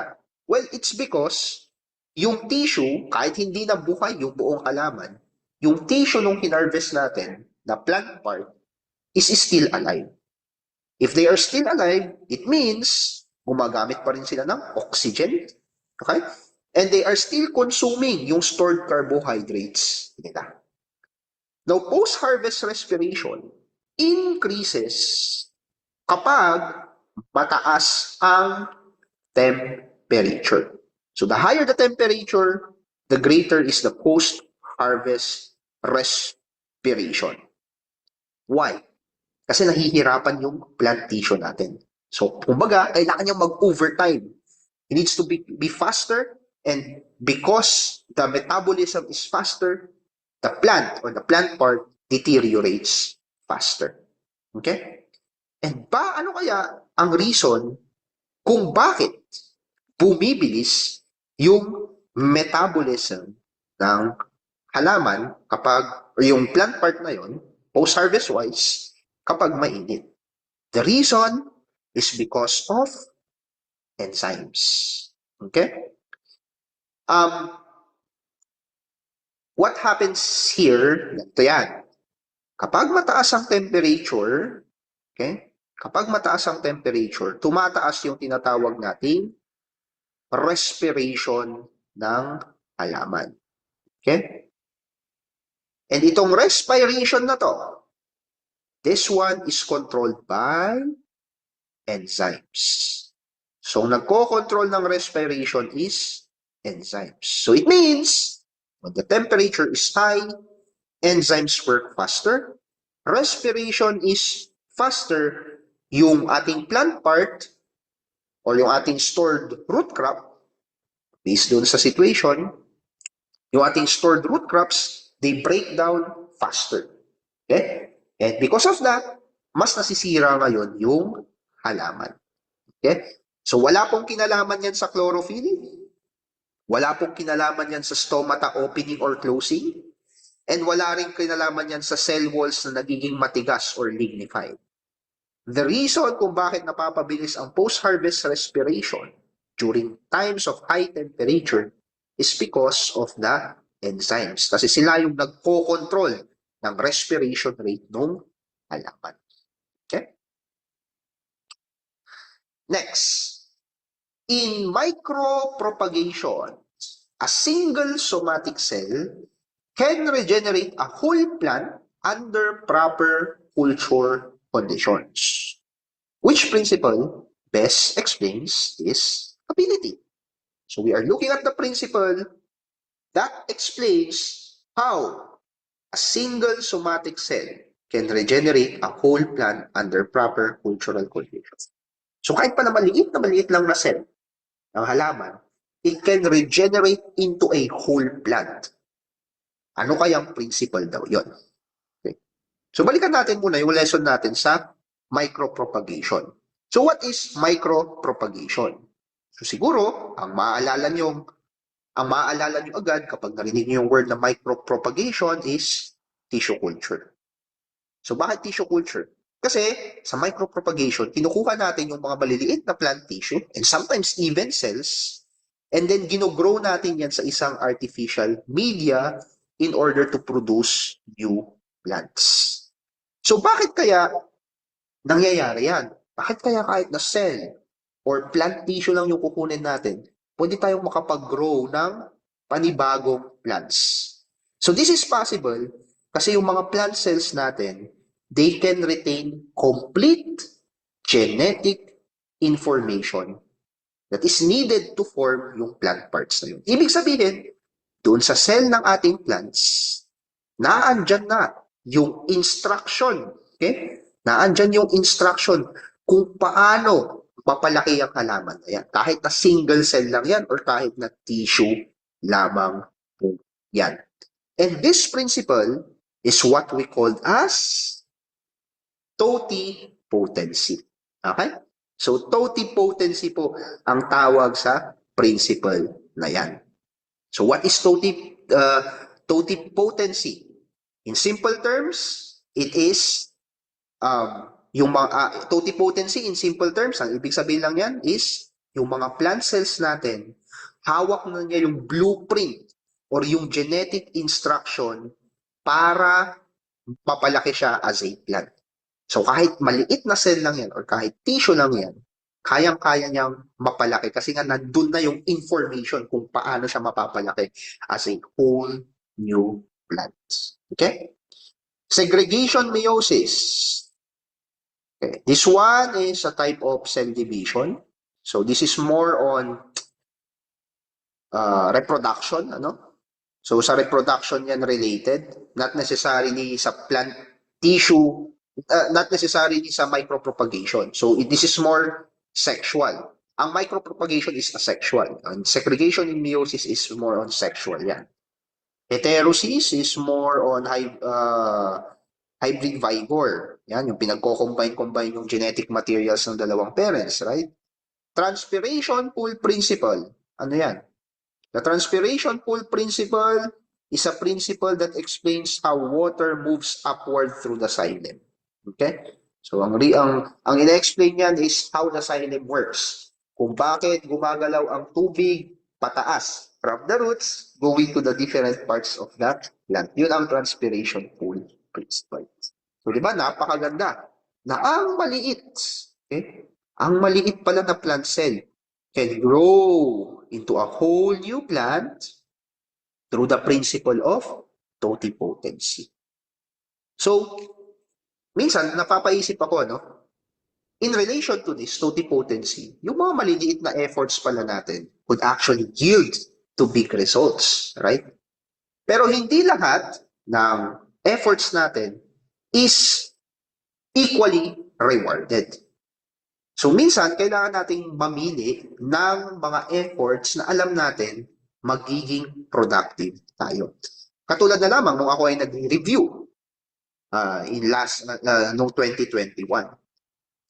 Well, it's because yung tissue, kahit hindi na buhay yung buong halaman, yung tissue nung hinarvest natin, na plant part, is still alive. If they are still alive, it means gumagamit pa rin sila ng oxygen. Okay? And they are still consuming yung stored carbohydrates nila. Now, post-harvest respiration increases kapag mataas ang temperature. So, the higher the temperature, the greater is the post-harvest respiration. Why? Kasi nahihirapan yung plant tissue natin. So, kumbaga, kailangan niyang mag-overtime. It needs to be faster, and because the metabolism is faster, the plant or the plant part deteriorates faster. Okay? And ano kaya ang reason kung bakit bumibilis yung metabolism ng halaman kapag, or yung plant part na yon, post-harvest wise, kapag mainit? The reason is because of enzymes. Okay? What happens here, ito yan. Kapag mataas ang temperature, okay? Kapag mataas ang temperature, tumataas yung tinatawag nating respiration ng halaman. Okay? And itong respiration na to, this one is controlled by enzymes. So, nagko-control ng respiration is enzymes. So, it means, when the temperature is high, enzymes work faster. Respiration is faster. Yung ating plant part, or yung ating stored root crop, based doon sa situation, yung ating stored root crops, they break down faster. Okay? And because of that, mas nasisira ngayon yung halaman. Okay? So, wala pong kinalaman yan sa chlorophyll. Wala pong kinalaman yan sa stomata opening or closing. And wala rin kinalaman yan sa cell walls na nagiging matigas or lignified. The reason kung bakit napapabilis ang post-harvest respiration during times of high temperature is because of the enzymes. Kasi sila yung nagko-control ng respiration rate ng halaman. Okay? Next, in micropropagation, a single somatic cell can regenerate a whole plant under proper culture conditions. Which principle best explains this ability? So we are looking at the principle that explains how a single somatic cell can regenerate a whole plant under proper cultural conditions. So kahit pa na maliit lang na cell ng halaman, it can regenerate into a whole plant. Ano kayang principle daw yon? Okay. So balikan natin muna yung lesson natin sa micropropagation. So what is micropropagation? So siguro, ang maaalala nyo agad kapag narinig nyo yung word na micropropagation is tissue culture. So bakit tissue culture? Kasi sa micropropagation, kinukuha natin yung mga maliliit na plant tissue and sometimes even cells, and then ginogrow natin yan sa isang artificial media in order to produce new plants. So bakit kaya nangyayari yan? Bakit kaya kahit na cell or plant tissue lang yung kukunin natin, pwede tayong makapag-grow ng panibagong plants? So this is possible kasi yung mga plant cells natin, they can retain complete genetic information that is needed to form yung plant parts na yun. Ibig sabihin, doon sa cell ng ating plants, naandyan na yung instruction. Okay? Naandyan yung instruction kung paano papalaki ang halaman na yan. Kahit na single cell lang yan or kahit na tissue lamang po yan. And this principle is what we call as totipotency. Okay? So, totipotency po ang tawag sa principle na yan. So, what is totipotency? In simple terms, it is yung mga totipotency in simple terms, ang ibig sabihin lang yan is yung mga plant cells natin, hawak na niya yung blueprint or yung genetic instruction para papalaki siya as a plant. So kahit maliit na cell lang yan or kahit tissue lang yan, kayang-kaya niyang mapalaki kasi nga nandun na yung information kung paano siya mapapalaki as a whole new plant. Okay? Segregation meiosis. Okay. This one is a type of cell division. So this is more on reproduction, ano? So sa reproduction yan related, not necessarily sa plant tissue, not necessarily sa micropropagation. So this is more sexual. Ang micropropagation is asexual. And segregation in meiosis is more on sexual yan. Heterosis is more on hybrid vigor. Yan, yung pinagko-combine yung genetic materials ng dalawang parents, right? Transpiration pool principle. Ano yan? The transpiration pool principle is a principle that explains how water moves upward through the xylem. Okay? So, ang ina-explain yan is how the xylem works. Kung bakit gumagalaw ang tubig pataas from the roots going to the different parts of that plant. Yun ang transpiration pool principle. So, di ba, napakaganda na ang maliit, okay? Ang maliit pala na plant cell can grow into a whole new plant through the principle of totipotency. So, minsan, napapaisip ako, no? In relation to this totipotency, yung mga maliliit na efforts pala natin could actually yield to big results, right? Pero hindi lahat ng efforts natin is equally rewarded. So minsan, kailangan nating mamili ng mga efforts na alam natin magiging productive tayo. Katulad na lamang nung ako ay nag-review noong 2021.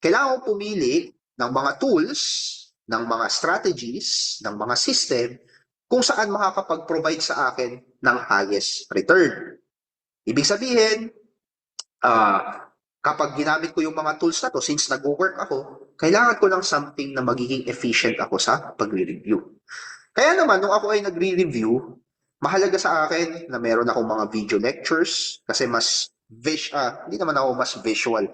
Kailangan ko pumili ng mga tools, ng mga strategies, ng mga system kung saan makakapag-provide sa akin ng highest return. Ibig sabihin, kapag ginamit ko yung mga tools na to, since nag-work ako, kailangan ko ng something na magiging efficient ako sa pagre-review. Kaya naman, nung ako ay nagre-review, mahalaga sa akin na meron akong mga video lectures kasi hindi naman ako mas visual.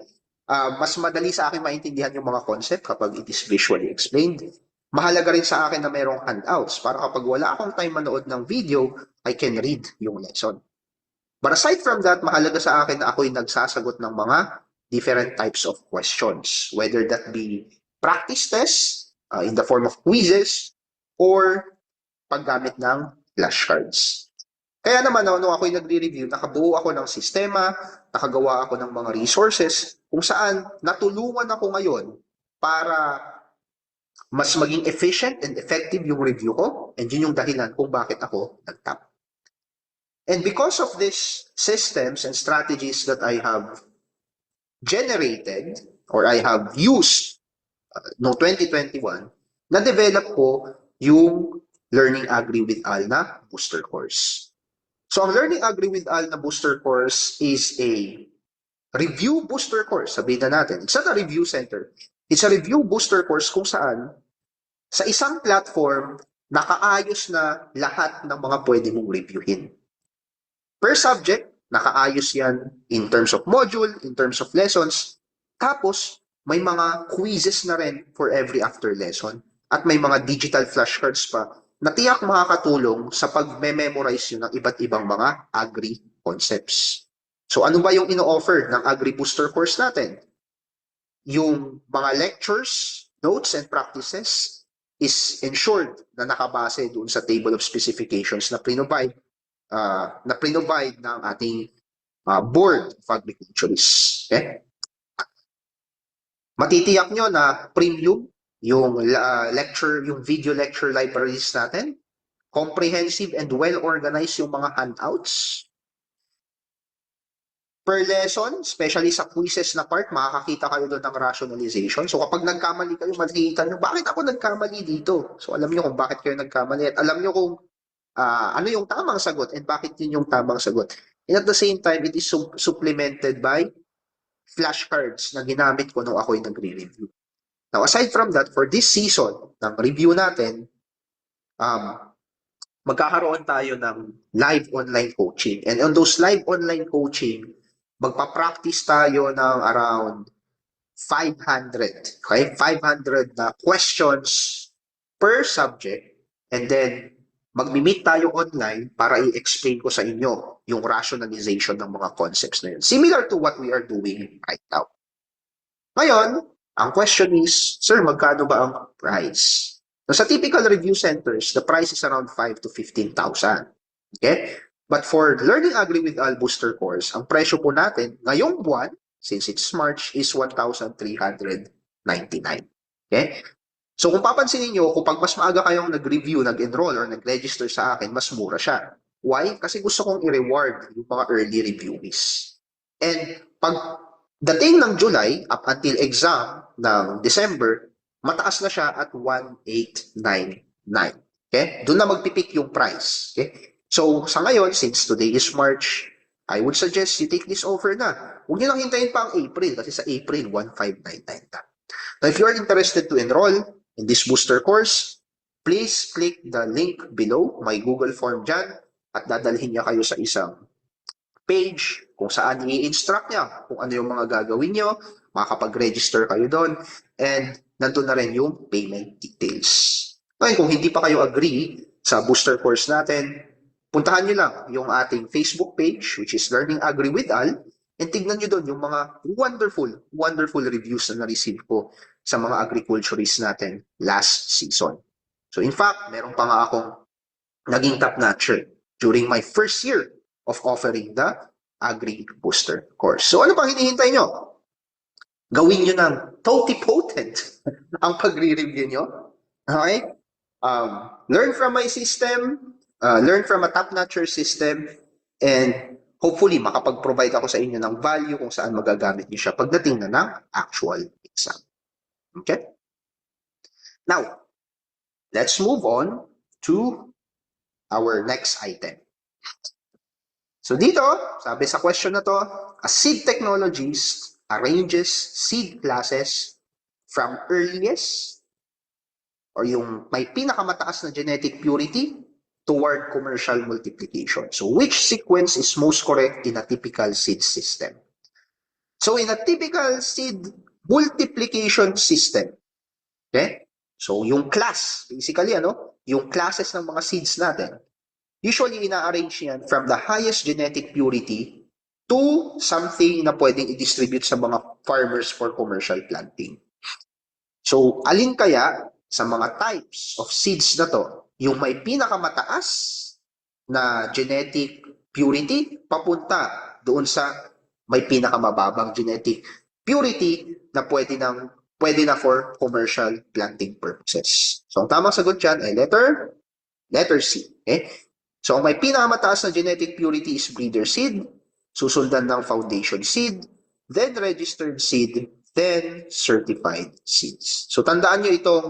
Mas madali sa akin maintindihan yung mga concept kapag it is visually explained. Mahalaga rin sa akin na merong handouts para kapag wala akong time manood ng video, I can read yung lesson. But aside from that, mahalaga sa akin na ako'y nagsasagot ng mga different types of questions, whether that be practice tests in the form of quizzes or paggamit ng flashcards. Kaya naman, nung ako'y nagre-review, nakabuo ako ng sistema, nakagawa ako ng mga resources kung saan natulungan ako ngayon para mas maging efficient and effective yung review ko, and yun yung dahilan kung bakit ako nag-top. And because of these systems and strategies that I have generated or I have used no 2021, na-develop ko yung Learning Agri with Al na booster course. So ang Learning Agri with Al na booster course is a review booster course. Sabihin na natin, it's not a review center. It's a review booster course kung saan sa isang platform nakaayos na lahat ng mga pwede mong reviewin. Per subject, nakaayos yan in terms of module, in terms of lessons. Tapos, may mga quizzes na rin for every after lesson. At may mga digital flashcards pa na tiyak makakatulong sa pag-memorize yun ng iba't ibang mga agri concepts. So, ano ba yung ino-offer ng Agri Booster course natin? Yung mga lectures, notes, and practices, is ensured na nakabase doon sa table of specifications na provide ng ating Board of Agriculturists. Okay? Matitiyak nyo na premium yung yung video lecture libraries natin. Comprehensive and well-organized yung mga handouts. Per lesson, especially sa quizzes na part, makakakita kayo doon ng rationalization. So kapag nagkamali kayo, makikita nyo, bakit ako nagkamali dito? So alam nyo kung bakit kayo nagkamali at alam nyo kung ano yung tamang sagot and bakit yun yung tamang sagot. And at the same time, it is supplemented by flashcards na ginamit ko nung ako'y nagre-review. Now, aside from that, for this season ng review natin, magkakaroon tayo ng live online coaching. And on those live online coaching, magpa-practice tayo ng around 500, okay? 500 na questions per subject, and then magmi-meet tayo online para i-explain ko sa inyo yung rationalization ng mga concepts na yun. Similar to what we are doing right now. Ngayon, ang question is, sir, magkano ba ang price? Now, sa typical review centers, the price is around 5 to 15,000. Okay? But for Learning Agri with Al Booster Course, ang presyo po natin ngayong buwan, since it's March, is 1,399. Okay? So kung papansinin nyo, kapag mas maaga kayong nag-review, nag-enroll, or nag-register sa akin, mas mura siya. Why? Kasi gusto kong i-reward yung mga early reviewees. And pag dating ng July, up until exam ng December, mataas na siya at 1,899. Okay? Doon na magpipik yung price. Okay? So, sa ngayon, since today is March, I would suggest you take this offer na. Huwag nyo nang hintayin pa ang April kasi sa April, 1,599 na. Now, if you are interested to enroll in this booster course, please click the link below, may Google form dyan, at dadalhin niya kayo sa isang page kung saan i-instruct niya kung ano yung mga gagawin nyo, makakapag-register kayo doon, and nandun na rin yung payment details. Ngayon, kung hindi pa kayo agree sa booster course natin, puntahan nyo lang yung ating Facebook page, which is Learning Agri with Al, and tignan nyo doon yung mga wonderful reviews na na-receive ko sa mga agriculturists natin last season. So in fact, meron pa nga akong naging top-notcher during my first year of offering the Agri Booster course. So ano pang hinihintay nyo? Gawin nyo ng totipotent ang pagre-review nyo. Okay? Learn from my system, learn from a top-notcher system, and hopefully makapag-provide ako sa inyo ng value kung saan magagamit niyo siya pagdating na ng actual exam. Okay? Now, let's move on to our next item. So dito, sabi sa question na to, a seed technologist arranges seed classes from earliest or yung may pinakamataas na genetic purity toward commercial multiplication. So which sequence is most correct in a typical seed system? So in a typical seed multiplication system, okay? So yung class, basically yung classes ng mga seeds natin, usually ina-arrange yan from the highest genetic purity to something na pwedeng i-distribute sa mga farmers for commercial planting. So alin kaya sa mga types of seeds na to, yung may pinakamataas na genetic purity papunta doon sa may pinakamababang genetic purity na pwede na for commercial planting purposes. So ang tamang sagot dyan ay letter C. Okay? So ang may pinakamataas na genetic purity is breeder seed, susundan ng foundation seed, then registered seed, then certified seeds. So tandaan nyo itong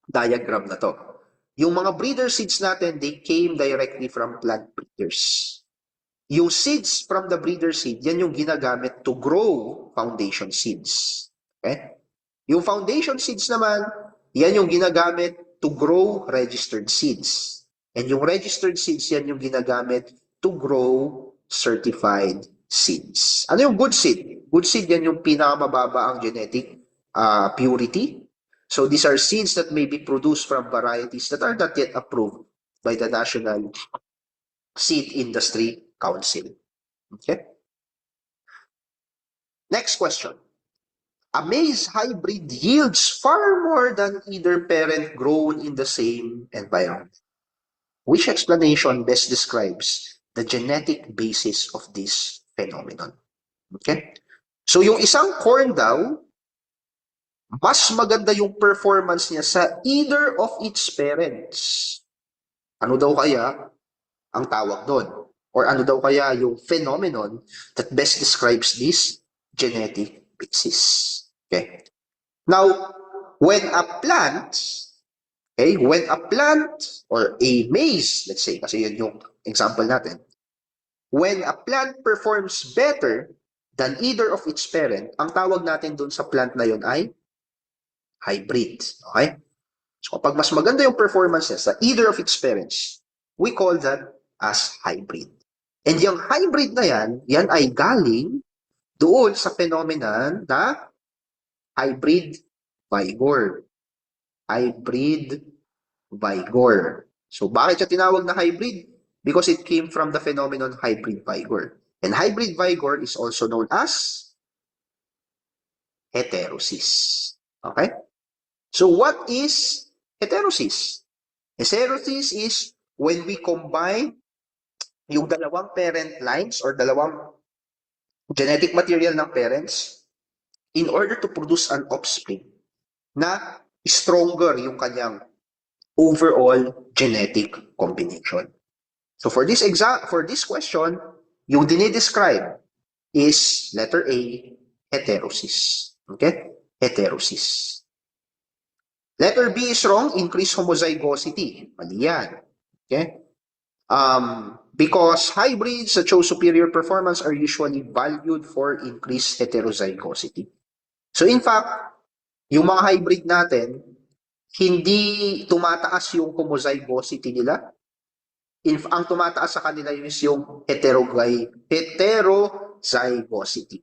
diagram na to. Yung mga breeder seeds natin, they came directly from plant breeders. Yung seeds from the breeder seed, yan yung ginagamit to grow foundation seeds. Okay? Yung foundation seeds naman, yan yung ginagamit to grow registered seeds. And yung registered seeds, yan yung ginagamit to grow certified seeds. Ano yung good seed? Good seed, yan yung pinakamababa ang genetic purity. So these are seeds that may be produced from varieties that are not yet approved by the National Seed Industry Council. Okay? Next question. A maize hybrid yields far more than either parent grown in the same environment. Which explanation best describes the genetic basis of this phenomenon? Okay? So yung isang corn daw, mas maganda yung performance niya sa either of its parents. Ano daw kaya ang tawag doon? Or ano daw kaya yung phenomenon that best describes this genetic basis? Okay. Now, when a plant, or a maize, let's say, kasi yun yung example natin, when a plant performs better than either of its parent, ang tawag natin doon sa plant na yun ay hybrid. Okay? So kapag mas maganda yung performance niya sa either of its parents, we call that as hybrid. And yung hybrid na yan ay galing doon sa phenomenon na hybrid vigor. Hybrid vigor. So bakit siya tinawag na hybrid? Because it came from the phenomenon hybrid vigor. And hybrid vigor is also known as heterosis. Okay? So what is heterosis? Heterosis is when we combine yung dalawang parent lines or dalawang genetic material ng parents in order to produce an offspring na stronger yung kanyang overall genetic combination. So for this question, yung dinidescribe is letter A, heterosis. Okay? Heterosis. Letter B is wrong, increased homozygosity. Mali yan. Okay? Because hybrids that show superior performance are usually valued for increased heterozygosity. So in fact, yung mga hybrid natin, hindi tumataas yung homozygosity nila. Ang tumataas sa kanila is yung heterozygosity.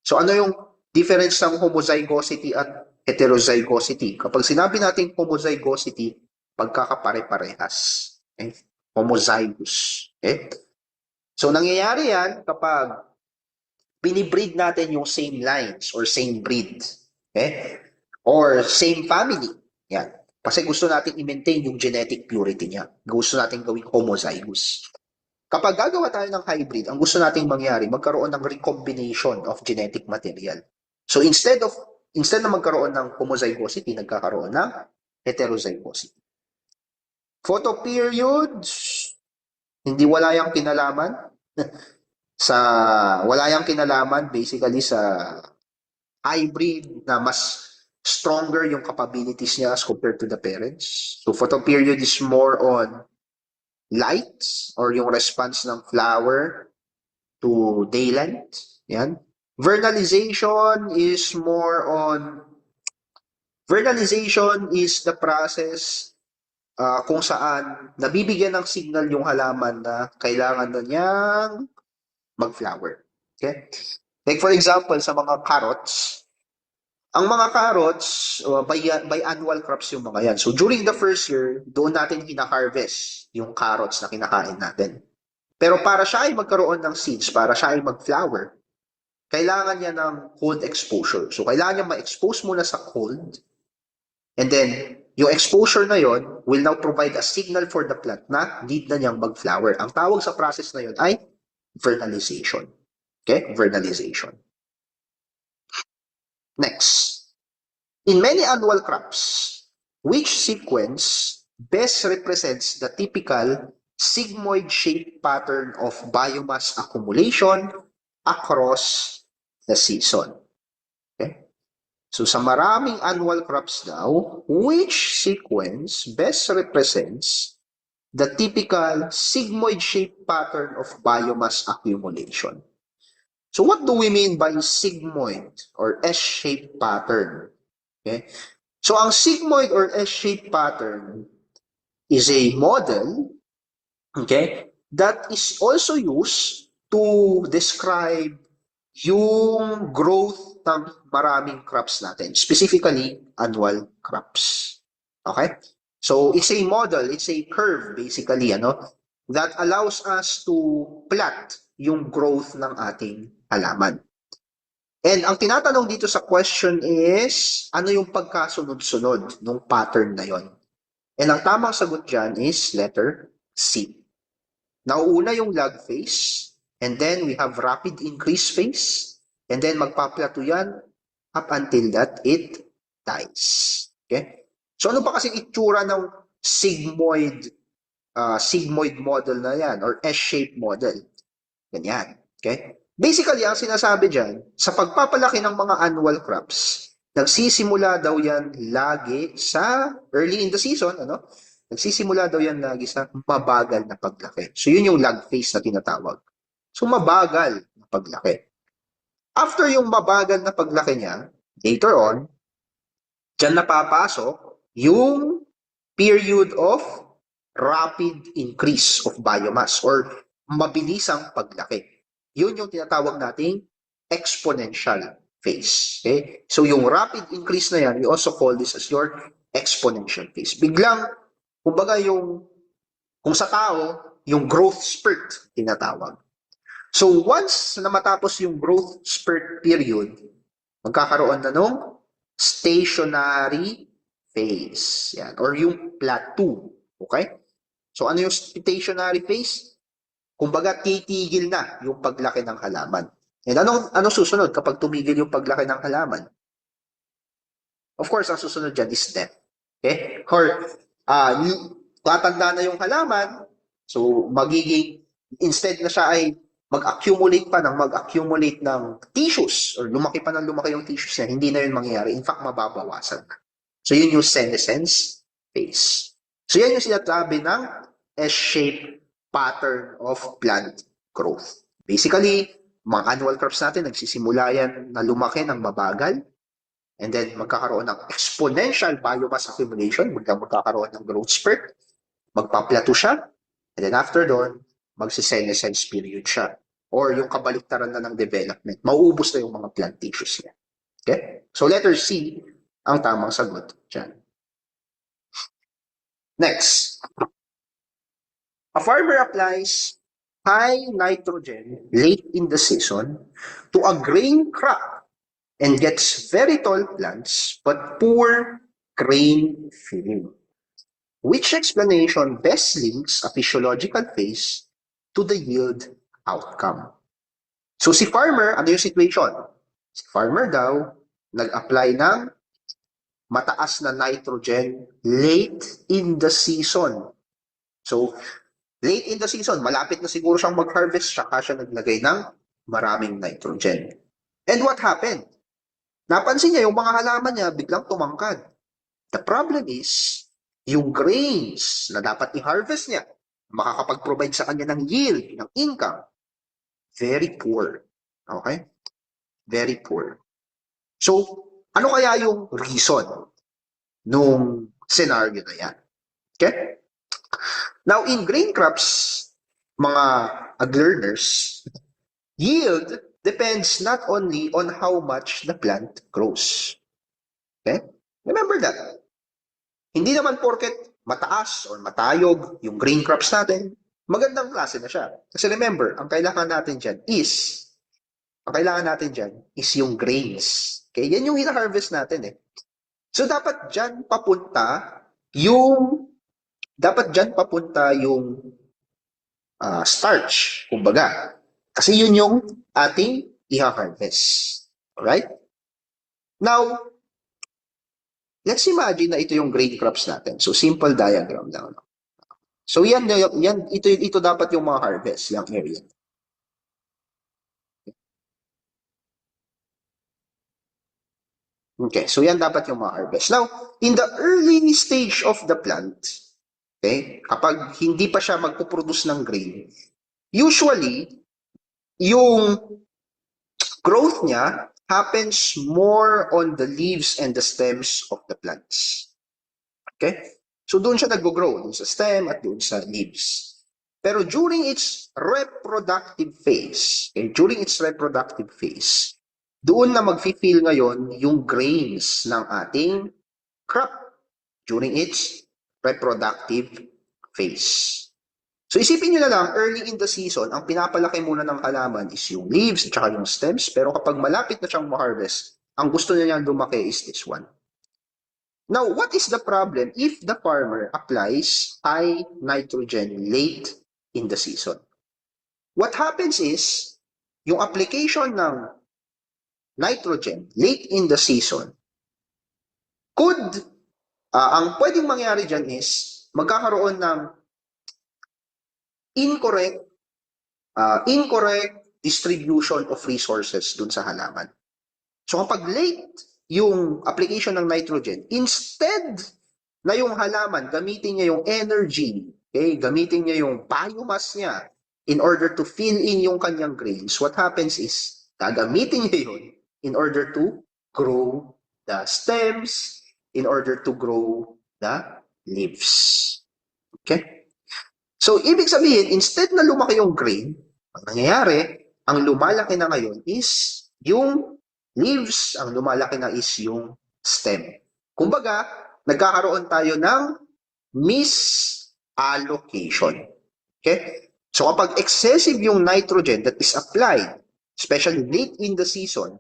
So ano yung difference ng homozygosity at heterozygosity? Kapag sinabi natin homozygosity, pagkakapare-parehas. Okay? Homozygous. Okay? So nangyayari yan kapag binibreed natin yung same lines or same breed. Okay? Or same family. Yan. Kasi gusto natin i-maintain yung genetic purity niya. Gusto natin gawing homozygous. Kapag gagawa tayo ng hybrid, ang gusto nating mangyari, magkaroon ng recombination of genetic material. So instead na magkaroon ng homozygosity, nagkakaroon ng heterozygosity. Photoperiod, hindi wala yung kinalaman basically sa hybrid na mas stronger yung capabilities niya as compared to the parents. So photoperiod is more on light or yung response ng flower to daylight. Yan. Vernalization is the process kung saan nabibigyan ng signal yung halaman na kailangan na niyang mag-flower. Okay? Like for example, sa mga carrots, ang mga carrots, biannual crops yung mga yan. So during the first year, doon natin hina-harvest yung carrots na kinakain natin. Pero para siya ay magkaroon ng seeds, para siya ay mag-flower, kailangan niya ng cold exposure. So kailangan niya ma-expose muna sa cold, and then yung exposure na yon will now provide a signal for the plant na need na niyang mag-flower. Ang tawag sa process na yon ay vernalization. Okay? Vernalization. Next. In many annual crops, which sequence best represents the typical sigmoid-shaped pattern of biomass accumulation across the season? Okay? So sa maraming annual crops daw, which sequence best represents the typical sigmoid-shaped pattern of biomass accumulation? So what do we mean by sigmoid or S-shaped pattern? Okay? So ang sigmoid or S-shaped pattern is a model, okay, that is also used to describe yung growth ng maraming crops natin, specifically annual crops. Okay? So it's a model, it's a curve basically, that allows us to plot yung growth ng ating halaman. And ang tinatanong dito sa question is, ano yung pagkasunod-sunod ng pattern na yon? And ang tamang sagot dyan is letter C. Nauuna yung lag phase, and then we have rapid increase phase, and then magpaplato yan up until that it dies. Okay? So ano ba kasi itsura ng sigmoid model na yan or S-shaped model? Ganyan. Okay? Basically, ang sinasabi dyan, sa pagpapalaki ng mga annual crops, nagsisimula daw yan lagi sa early in the season, ano? Nagsisimula daw yan lagi sa mabagal na paglaki. So, yun yung lag phase na tinatawag. So, mabagal na paglaki. After yung mabagal na paglaki niya, later on, dyan napapasok yung period of rapid increase of biomass or mabilisang paglaki. Yun yung tinatawag nating exponential phase. Okay? So yung rapid increase na yan, we also call this as your exponential phase. Biglang, kumbaga kung sa tao, yung growth spurt tinatawag. So once na matapos yung growth spurt period, magkakaroon na nung stationary phase. Yan. Or yung plateau. Okay? So ano yung stationary phase? Kumbaga, titigil na yung paglaki ng halaman. And anong susunod kapag tumigil yung paglaki ng halaman? Of course, ang susunod dyan is death. Okay? Or, tatanda na yung halaman, so instead na siya ay mag-accumulate ng tissues, or lumaki pa ng lumaki yung tissues niya, hindi na yun mangyayari. In fact, mababawasan na. So, yun yung senescence phase. So, yan yung sinasabi ng S-shaped pattern of plant growth. Basically, mga annual crops natin, nagsisimula yan na lumaki ng mabagal, and then magkakaroon ng exponential biomass accumulation, magkakaroon ng growth spurt, magpa-plateau siya, and then after doon, magsisenescence period siya. Or yung kabaliktaran na ng development, mauubos na yung mga plant tissues niya. Okay? So letter C, ang tamang sagot dyan. Next. A farmer applies high nitrogen late in the season to a grain crop and gets very tall plants but poor grain filling. Which explanation best links a physiological phase to the yield outcome? So si farmer, ano yung situation? Si farmer daw, nag-apply ng mataas na nitrogen late in the season. So, late in the season, malapit na siguro siyang mag-harvest, saka siya naglagay ng maraming nitrogen. And what happened? Napansin niya yung mga halaman niya biglang tumangkad. The problem is, yung grains na dapat i-harvest niya, makakapag-provide sa kanya ng yield, ng income, very poor. Okay? Very poor. So, ano kaya yung reason nung scenario na yan? Okay? Now, in grain crops, mga ag-learners, yield depends not only on how much the plant grows. Okay? Remember that. Hindi naman porket mataas or matayog yung grain crops natin, magandang klase na siya. Kasi remember, ang kailangan natin dyan is yung grains. Okay? Yan yung hina-harvest natin eh. So, dapat dyan papunta yung starch, kumbaga. Kasi yun yung ating i-harvest. Alright? Now, let's imagine na ito yung grain crops natin. So, simple diagram lang. So, ito dapat yung mga harvest, yung area. Okay, so yan dapat yung mga harvest. Now, in the early stage of the plant, okay, kapag hindi pa siya magpuproduce ng grain, usually, yung growth niya happens more on the leaves and the stems of the plants. Okay? So, doon siya nag-grow, doon sa stem at doon sa leaves. Pero during its reproductive phase, doon na mag-feel ngayon yung grains ng ating crop during its reproductive phase. So isipin nyo na lang, early in the season, ang pinapalaki muna ng halaman is yung leaves at saka yung stems. Pero kapag malapit na siyang ma-harvest, ang gusto niya niyang lumaki is this one. Now, what is the problem if the farmer applies high nitrogen late in the season? What happens is, yung application ng nitrogen late in the season could, ang pwedeng mangyari dyan is, magkakaroon ng incorrect distribution of resources dun sa halaman. So kapag late yung application ng nitrogen, instead na yung halaman gamitin niya yung energy, okay, gamitin niya yung biomass niya in order to fill in yung kanyang grains, what happens is, gagamitin niya yun in order to grow the stems, in order to grow the leaves. Okay? So, ibig sabihin, instead na lumaki yung grain, ang nangyayari, ang lumalaki na ngayon is yung leaves, ang lumalaki na is yung stem. Kumbaga, nagkakaroon tayo ng misallocation. Okay? So, kapag excessive yung nitrogen that is applied, especially late in the season,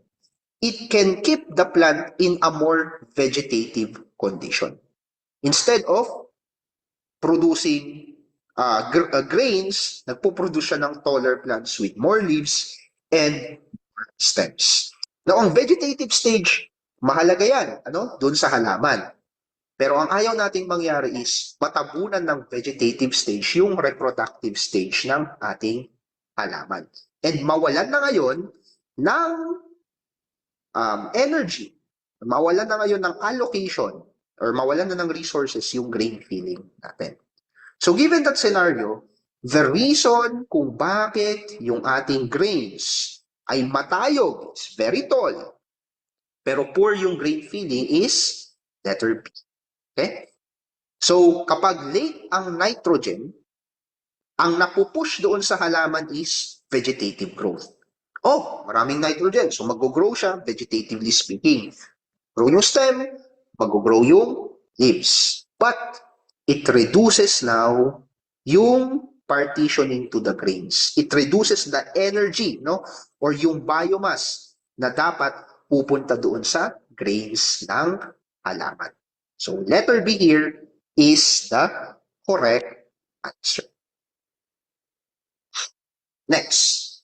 it can keep the plant in a more vegetative condition. Instead of producing grains, nagpo-produce siya ng taller plants with more leaves and more stems. Now, ang vegetative stage, mahalaga yan, doon sa halaman. Pero ang ayaw nating mangyari is matabunan ng vegetative stage yung reproductive stage ng ating halaman. And mawalan na ngayon ng energy, mawalan na ngayon ng allocation, or mawalan na ng resources yung grain filling natin. So given that scenario, the reason kung bakit yung ating grains ay matayog, is very tall, pero poor yung grain filling is letter B. Okay? So kapag late ang nitrogen, ang napupush doon sa halaman is vegetative growth. Oh, maraming nitrogen, so mag-grow siya, vegetatively speaking. Grow yung stem, mag-grow yung leaves. But it reduces now yung partitioning to the grains. It reduces the energy, or yung biomass na dapat pupunta doon sa grains ng halaman. So letter B here is the correct answer. Next,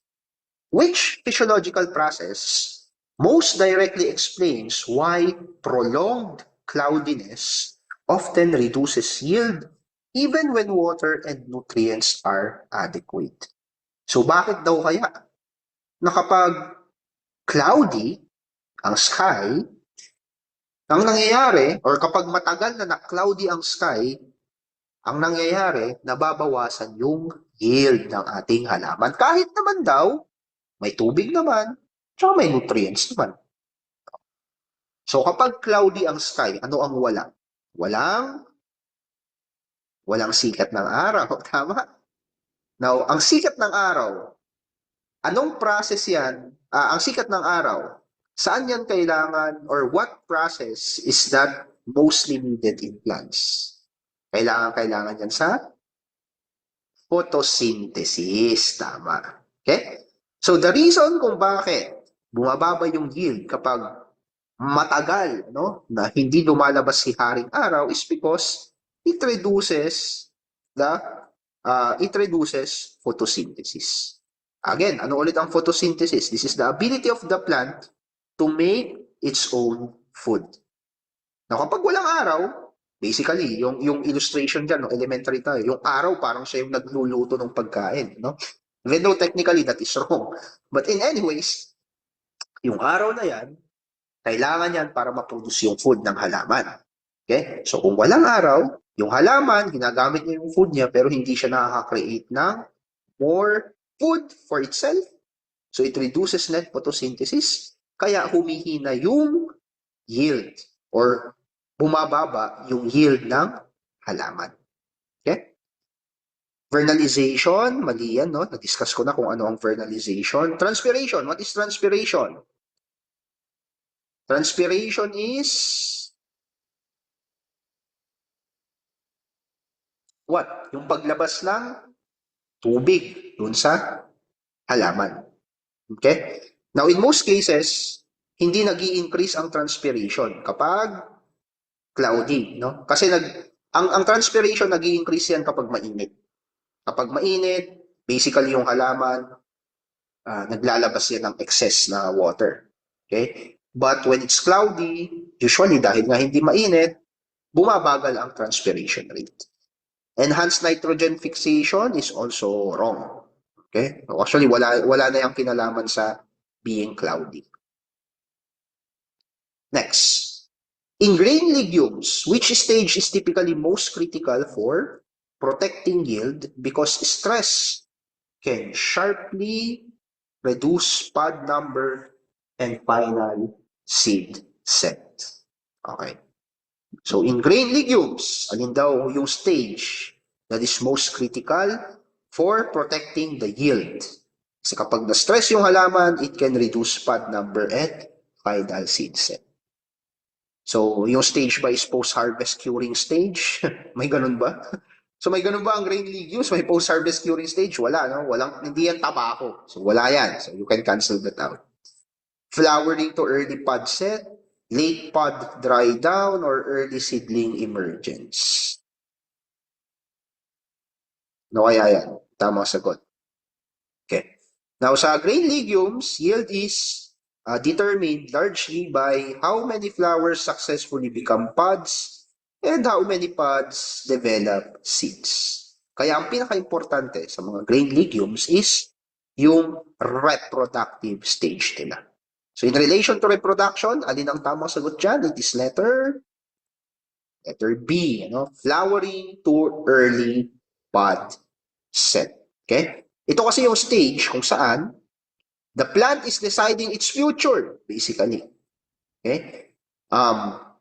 which physiological process most directly explains why prolonged cloudiness often reduces yield even when water and nutrients are adequate? So bakit daw kaya na kapag cloudy ang sky, ang nangyayari, or kapag matagal na cloudy ang sky, ang nangyayari, nababawasan yung yield ng ating halaman. Kahit naman daw, may tubig naman, tsaka may nutrients naman. So kapag cloudy ang sky, ano ang wala? Walang sikat ng araw, tama? Now, ang sikat ng araw, anong process yan? Ang sikat ng araw, saan yan kailangan, or what process is that mostly needed in plants? Kailangan yan sa photosynthesis, tama. Okay? So the reason kung bakit bumababa yung yield kapag matagal, na hindi lumalabas si haring araw is because it reduces photosynthesis. Again, ano ulit ang photosynthesis? This is the ability of the plant to make its own food. Now, kapag walang araw, basically, yung illustration dyan, elementary tayo, yung araw parang siya yung nagluluto ng pagkain, Even though technically that is wrong. But in anyways, yung araw na yan, kailangan yan para ma-produce yung food ng halaman. Okay? So kung walang araw, yung halaman, ginagamit niya yung food niya, pero hindi siya nakaka-create ng more food for itself. So it reduces net photosynthesis, kaya humihina yung yield, or bumababa yung yield ng halaman. Okay? Vernalization, mali yan, Na-discuss ko na kung ano ang vernalization. Transpiration, what is transpiration? Transpiration is what? Yung paglabas ng tubig dun sa halaman. Okay? Now, in most cases, hindi nag increase ang transpiration kapag cloudy, no? Kasi ang transpiration nag increase yan kapag mainit. Kapag mainit, basically yung halaman, naglalabas yan ng excess na water. Okay? But when it's cloudy, usually dahil nga hindi mainit, bumabagal ang transpiration rate. Enhanced nitrogen fixation is also wrong. Okay? Actually, wala na yung kinalaman sa being cloudy. Next. In grain legumes, which stage is typically most critical for protecting yield because stress can sharply reduce pod number and final seed set. Okay. So in grain legumes, alin daw yung stage that is most critical for protecting the yield? Kasi kapag na-stress yung halaman, it can reduce pod number and final seed set. So, yung stage ba is post-harvest curing stage? May ganun ba? So, may ganun ba ang grain legumes? May post-harvest curing stage? Wala, no? Hindi yan tabako. So, wala yan. So, you can cancel that out. Flowering to early pod set, late pod dry down, or early seedling emergence? No kaya yan? Tama sagot. Okay. Now, sa grain legumes, yield is determined largely by how many flowers successfully become pods and how many pods develop seeds. Kaya ang pinaka-importante sa mga grain legumes is yung reproductive stage nila. So in relation to reproduction, alin ang tamang sagot dyan? It is letter B, flowering to early pod set. Okay? Ito kasi yung stage kung saan the plant is deciding its future, basically. Okay?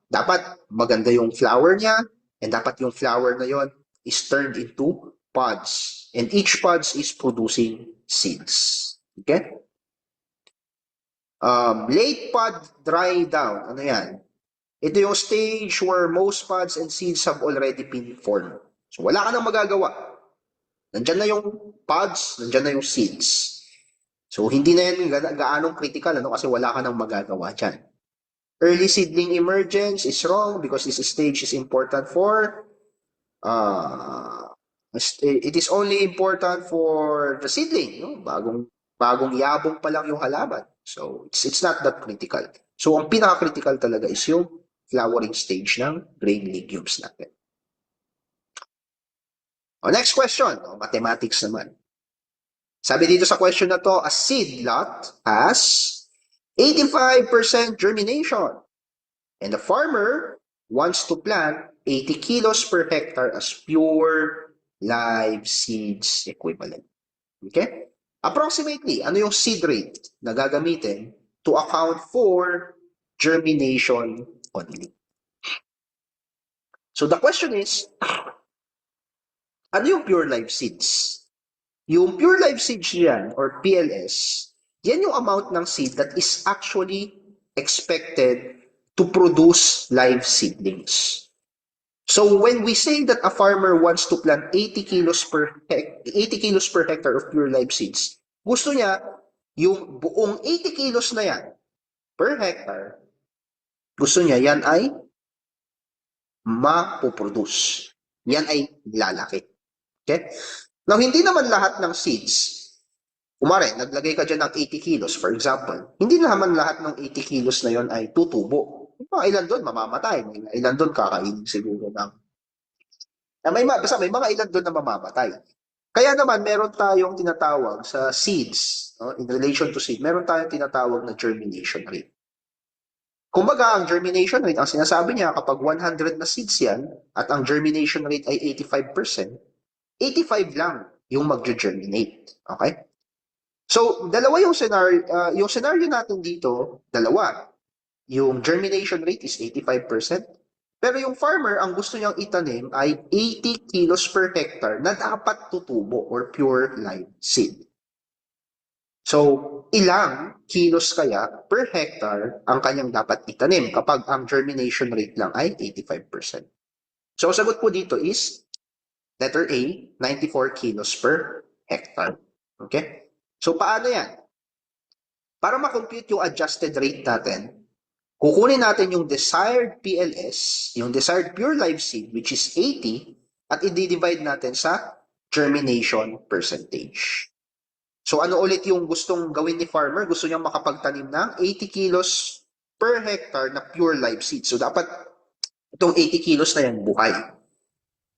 Dapat maganda yung flower niya, and dapat yung flower na yon is turned into pods. And each pods is producing seeds. Okay? Late pod dry down. Ano yan? Ito yung stage where most pods and seeds have already been formed. So wala ka nang magagawa. Nandyan na yung pods, nandyan na yung seeds. So, hindi na yan gaanong critical, kasi wala ka nang magagawa dyan. Early seedling emergence is wrong because this stage is important for, it is only important for the seedling, bagong yabong pa lang yung halaman. So, it's not that critical. So, ang pinaka-critical talaga is yung flowering stage ng grain legumes natin. Next question, mathematics naman. Sabi dito sa question na to, a seed lot has 85% germination and the farmer wants to plant 80 kilos per hectare as pure live seeds equivalent. Okay? Approximately, ano yung seed rate na gagamitin to account for germination only? So the question is, ano yung pure live seeds? Yung pure live seeds yan, or PLS, yan yung amount ng seed that is actually expected to produce live seedlings. So when we say that a farmer wants to plant 80 kilos per hectare of pure live seeds, gusto niya yung buong 80 kilos na yan per hectare, gusto niya yan ay mapoproduce. Yan ay lalaki. Okay? Now, hindi naman lahat ng seeds, kumare, naglagay ka dyan ng 80 kilos, for example, hindi naman lahat ng 80 kilos na yon ay tutubo. Mga ilan doon mamamatay, may ilan doon kakainin siguro ng, basta may mga ilan doon na mamamatay. Kaya naman, meron tayong tinatawag sa seeds, in relation to seed, meron tayong tinatawag na germination rate. Kumbaga, ang germination rate, ang sinasabi niya, kapag 100 na seeds yan, at ang germination rate ay 85%, 85 lang yung mag-germinate. Okay? So, dalawa yung scenario. Yung scenario natin dito, dalawa. Yung germination rate is 85%. Pero yung farmer, ang gusto niyang itanim ay 80 kilos per hectare na dapat tutubo or pure live seed. So, ilang kilos kaya per hectare ang kanyang dapat itanim kapag ang germination rate lang ay 85%. So, sagot po dito is letter A, 94 kilos per hectare. Okay? So, paano yan? Para ma-compute yung adjusted rate natin, kukunin natin yung desired PLS, yung desired pure live seed, which is 80, at i-divide natin sa germination percentage. So ano ulit yung gustong gawin ni farmer? Gusto niyang makapagtanim ng 80 kilos per hectare na pure live seed. So dapat itong 80 kilos na yan buhay.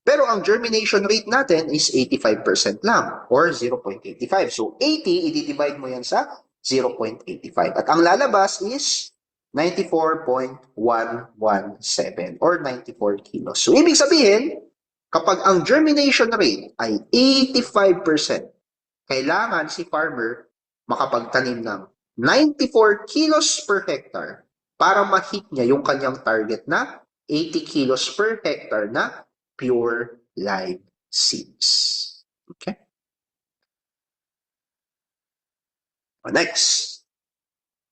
Pero ang germination rate natin is 85% lang or 0.85. So 80, i-divide mo yan sa 0.85. At ang lalabas is 94.117 or 94 kilos. So ibig sabihin, kapag ang germination rate ay 85%, kailangan si farmer makapagtanim ng 94 kilos per hectare para ma-hit niya yung kanyang target na 80 kilos per hectare na pure live seeds. Okay? Next,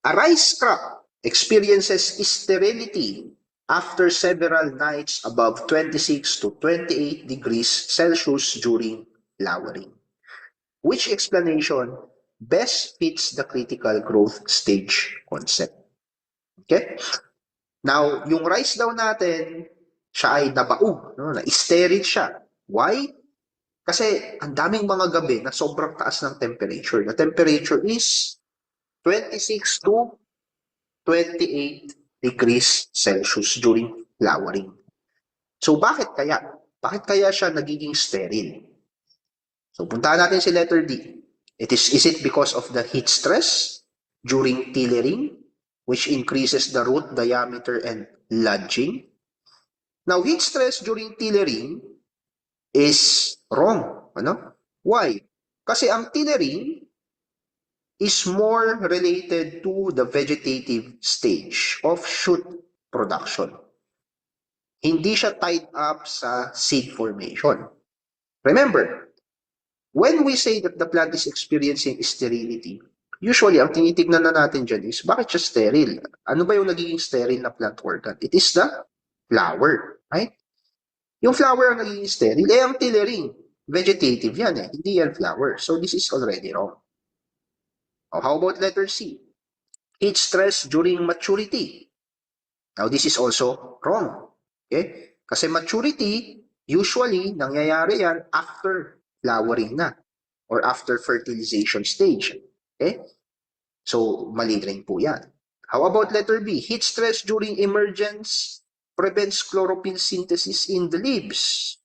a rice crop experiences sterility after several nights above 26 to 28 degrees Celsius during flowering. Which explanation best fits the critical growth stage concept? Okay? Now, yung rice daw natin, siya ay nabaog, no? Na-sterile siya. Why? Kasi ang daming mga gabi na sobrang taas ng temperature. The temperature is 26 to 28 degrees Celsius during flowering. So, bakit kaya? Bakit kaya siya nagiging sterile? So, puntahan natin si letter D. Is it because of the heat stress during tillering, which increases the root diameter and lodging? Now, heat stress during tillering is wrong. Ano? Why? Kasi ang tillering is more related to the vegetative stage of shoot production. Hindi siya tied up sa seed formation. Remember, when we say that the plant is experiencing sterility, usually ang tinitignan na natin dyan is bakit siya sterile? Ano ba yung nagiging sterile na plant organ? It is the flower, right? Yung flower ang nagiging sterile, ang tillering, vegetative yan hindi yan flower. So this is already wrong. Oh, how about letter C? Heat stress during maturity. Now this is also wrong. Okay? Kasi maturity, usually, nangyayari yan after flowering na or after fertilization stage. Okay? So, mali rin po yan. How about letter B? Heat stress during emergence prevents chlorophyll synthesis in the leaves.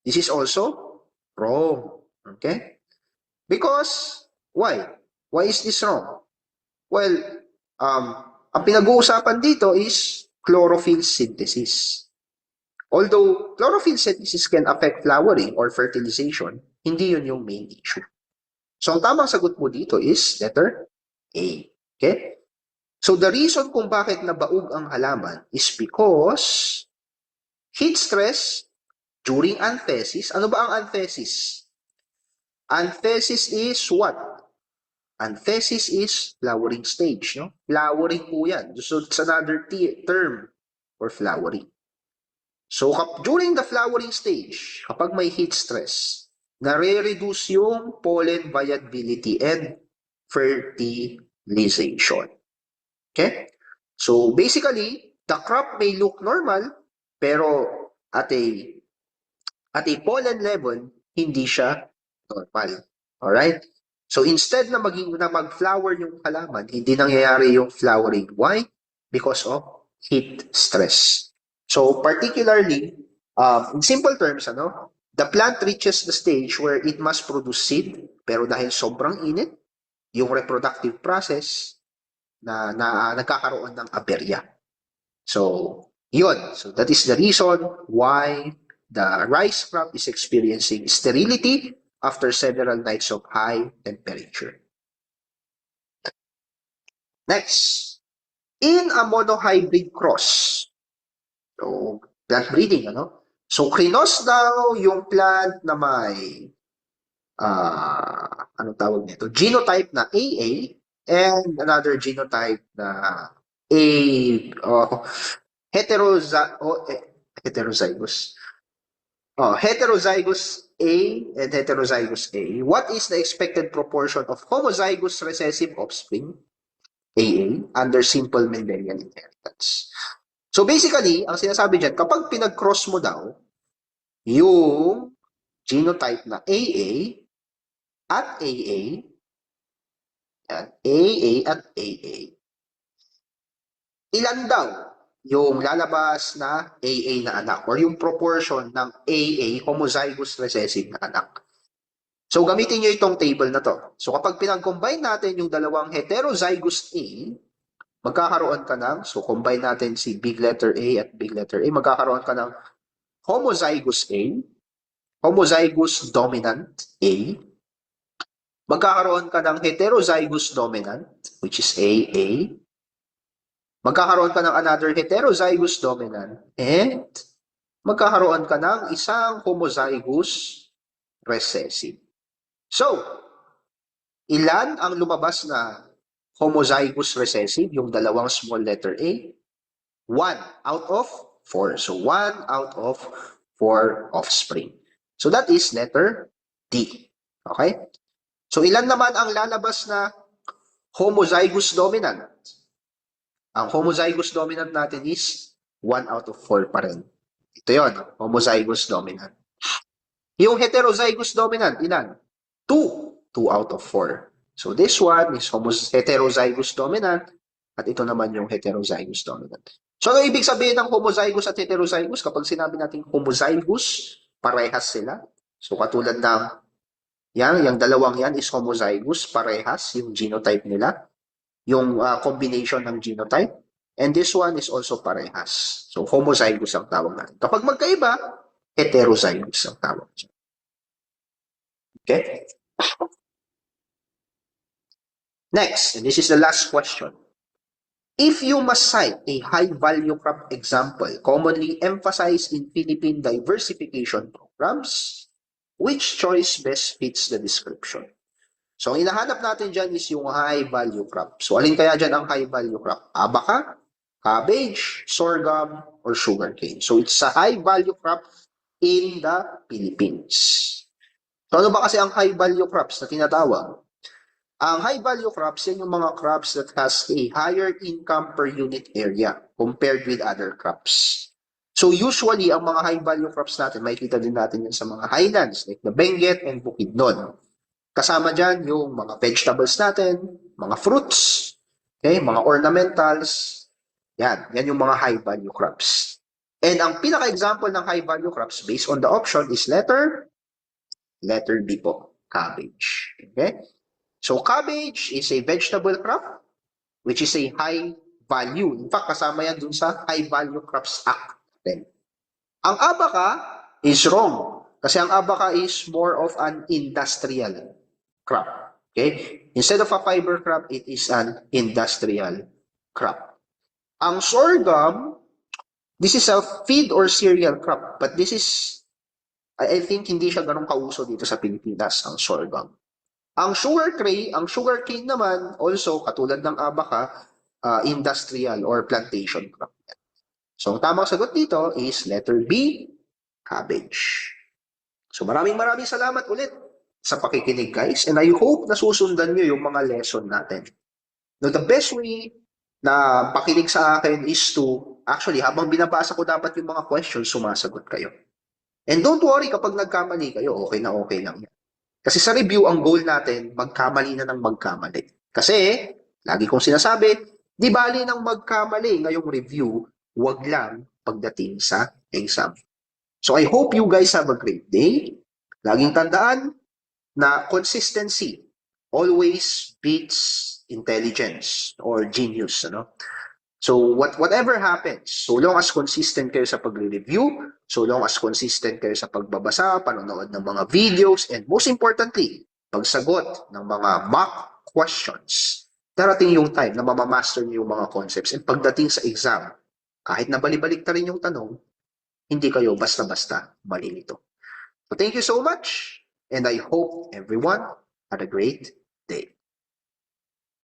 This is also wrong. Okay? Because, why? Why is this wrong? Well, ang pinag-uusapan dito is chlorophyll synthesis. Although chlorophyll synthesis can affect flowering or fertilization, hindi yun yung main issue. So, ang tamang sagot mo dito is letter A. Okay? So, the reason kung bakit nabaog ang halaman is because heat stress during anthesis. Ano ba ang anthesis? Anthesis is what? Anthesis is flowering stage. No? Flowering po yan. So, it's another term for flowering. So, during the flowering stage, kapag may heat stress, nare-reduce yung pollen viability and fertilization. Okay? So, basically, the crop may look normal, pero at a pollen level, hindi siya normal. Alright? So, instead na mag-flower yung halaman, hindi nangyayari yung flowering. Why? Because of heat stress. So, particularly, in simple terms, the plant reaches the stage where it must produce seed, pero dahil sobrang init, yung reproductive process na nagkakaroon ng aberya. So, yun. So, that is the reason why the rice crop is experiencing sterility after several nights of high temperature. Next, in a monohybrid cross, so plant breeding, So, krinos daw yung plant na may, anong tawag nito? Genotype na AA and another genotype na heterozygous. Heterozygous A and heterozygous A. What is the expected proportion of homozygous recessive offspring, AA, under simple Mendelian inheritance? So basically, ang sinasabi dyan, kapag pinag-cross mo daw yung genotype na AA at AA, yan, AA at AA, ilan daw yung lalabas na AA na anak or yung proportion ng AA, homozygous recessive na anak. So gamitin nyo itong table na to. So kapag pinag-combine natin yung dalawang heterozygous A, magkakaroon ka ng, so combine natin si big letter A at big letter A, magkakaroon ka ng homozygous A, homozygous dominant A, magkakaroon ka ng heterozygous dominant, which is AA, magkakaroon ka ng another heterozygous dominant, and magkakaroon ka ng isang homozygous recessive. So, ilan ang lumabas na homozygous recessive, yung dalawang small letter A? 1 out of 4. So, 1 out of 4 offspring. So, that is letter D. Okay? So, ilan naman ang lalabas na homozygous dominant? Ang homozygous dominant natin is 1 out of 4 pa rin. Ito yun, homozygous dominant. Yung heterozygous dominant, ilan? 2. 2 out of 4. So this one is heterozygous dominant at ito naman yung heterozygous dominant. So ano ibig sabihin ng homozygous at heterozygous? Kapag sinabi natin homozygous, parehas sila. So katulad ng yung dalawang yan is homozygous, parehas yung genotype nila. Yung combination ng genotype. And this one is also parehas. So, homozygous ang tawag natin. Kapag magkaiba, heterozygous ang tawag. Okay? Next, and this is the last question. If you must cite a high-value crop example commonly emphasized in Philippine diversification programs, which choice best fits the description? So, ang hinahanap natin dyan is yung high-value crop. So, alin kaya dyan ang high-value crop? Abaca, cabbage, sorghum, or sugarcane. So, it's a high-value crop in the Philippines. So, ano ba kasi ang high-value crops na tinatawag? Ang high-value crops, yan yung mga crops that has a higher income per unit area compared with other crops. So, usually, ang mga high-value crops natin, makikita din natin yan sa mga highlands like the Benguet and Bukidnon. Kasama dyan yung mga vegetables natin, mga fruits, okay, mga ornamentals. Yan yung mga high-value crops. And ang pinaka-example ng high-value crops based on the option is letter B po, cabbage. Okay? So cabbage is a vegetable crop which is a high value. In fact, kasama yan dun sa High Value Crops Act. Then, ang abaca is wrong kasi ang abaca is more of an industrial crop. Okay? Instead of a fiber crop, it is an industrial crop. Ang sorghum, this is a feed or cereal crop, but this is, I think, hindi siya ganun kauso dito sa Pilipinas, ang sorghum. Ang sugarcane naman, also, katulad ng abaca, industrial or plantation crop. So, ang tamang sagot dito is letter B, cabbage. So, maraming salamat ulit sa pakikinig, guys. And I hope nasusundan nyo yung mga lesson natin. Now, the best way na pakinig sa akin is to, actually, habang binabasa ko dapat yung mga questions, sumasagot kayo. And don't worry kapag nagkamali kayo, okay lang yan. Kasi sa review, ang goal natin, magkamali na ng magkamali. Kasi, lagi kong sinasabi, di bali ng magkamali ngayong review, wag lang pagdating sa exam. So, I hope you guys have a great day. Laging tandaan, na consistency always beats intelligence or genius, ano? So whatever happens, so long as consistent kayo sa pagre-review, so long as consistent kayo sa pagbabasa, panonood ng mga videos, and most importantly, pagsagot ng mga mock questions, darating yung time na mamamaster niyo yung mga concepts, and pagdating sa exam, kahit na balibalik na rin yung tanong, hindi kayo basta-basta malilito. So thank you so much. And I hope everyone had a great day.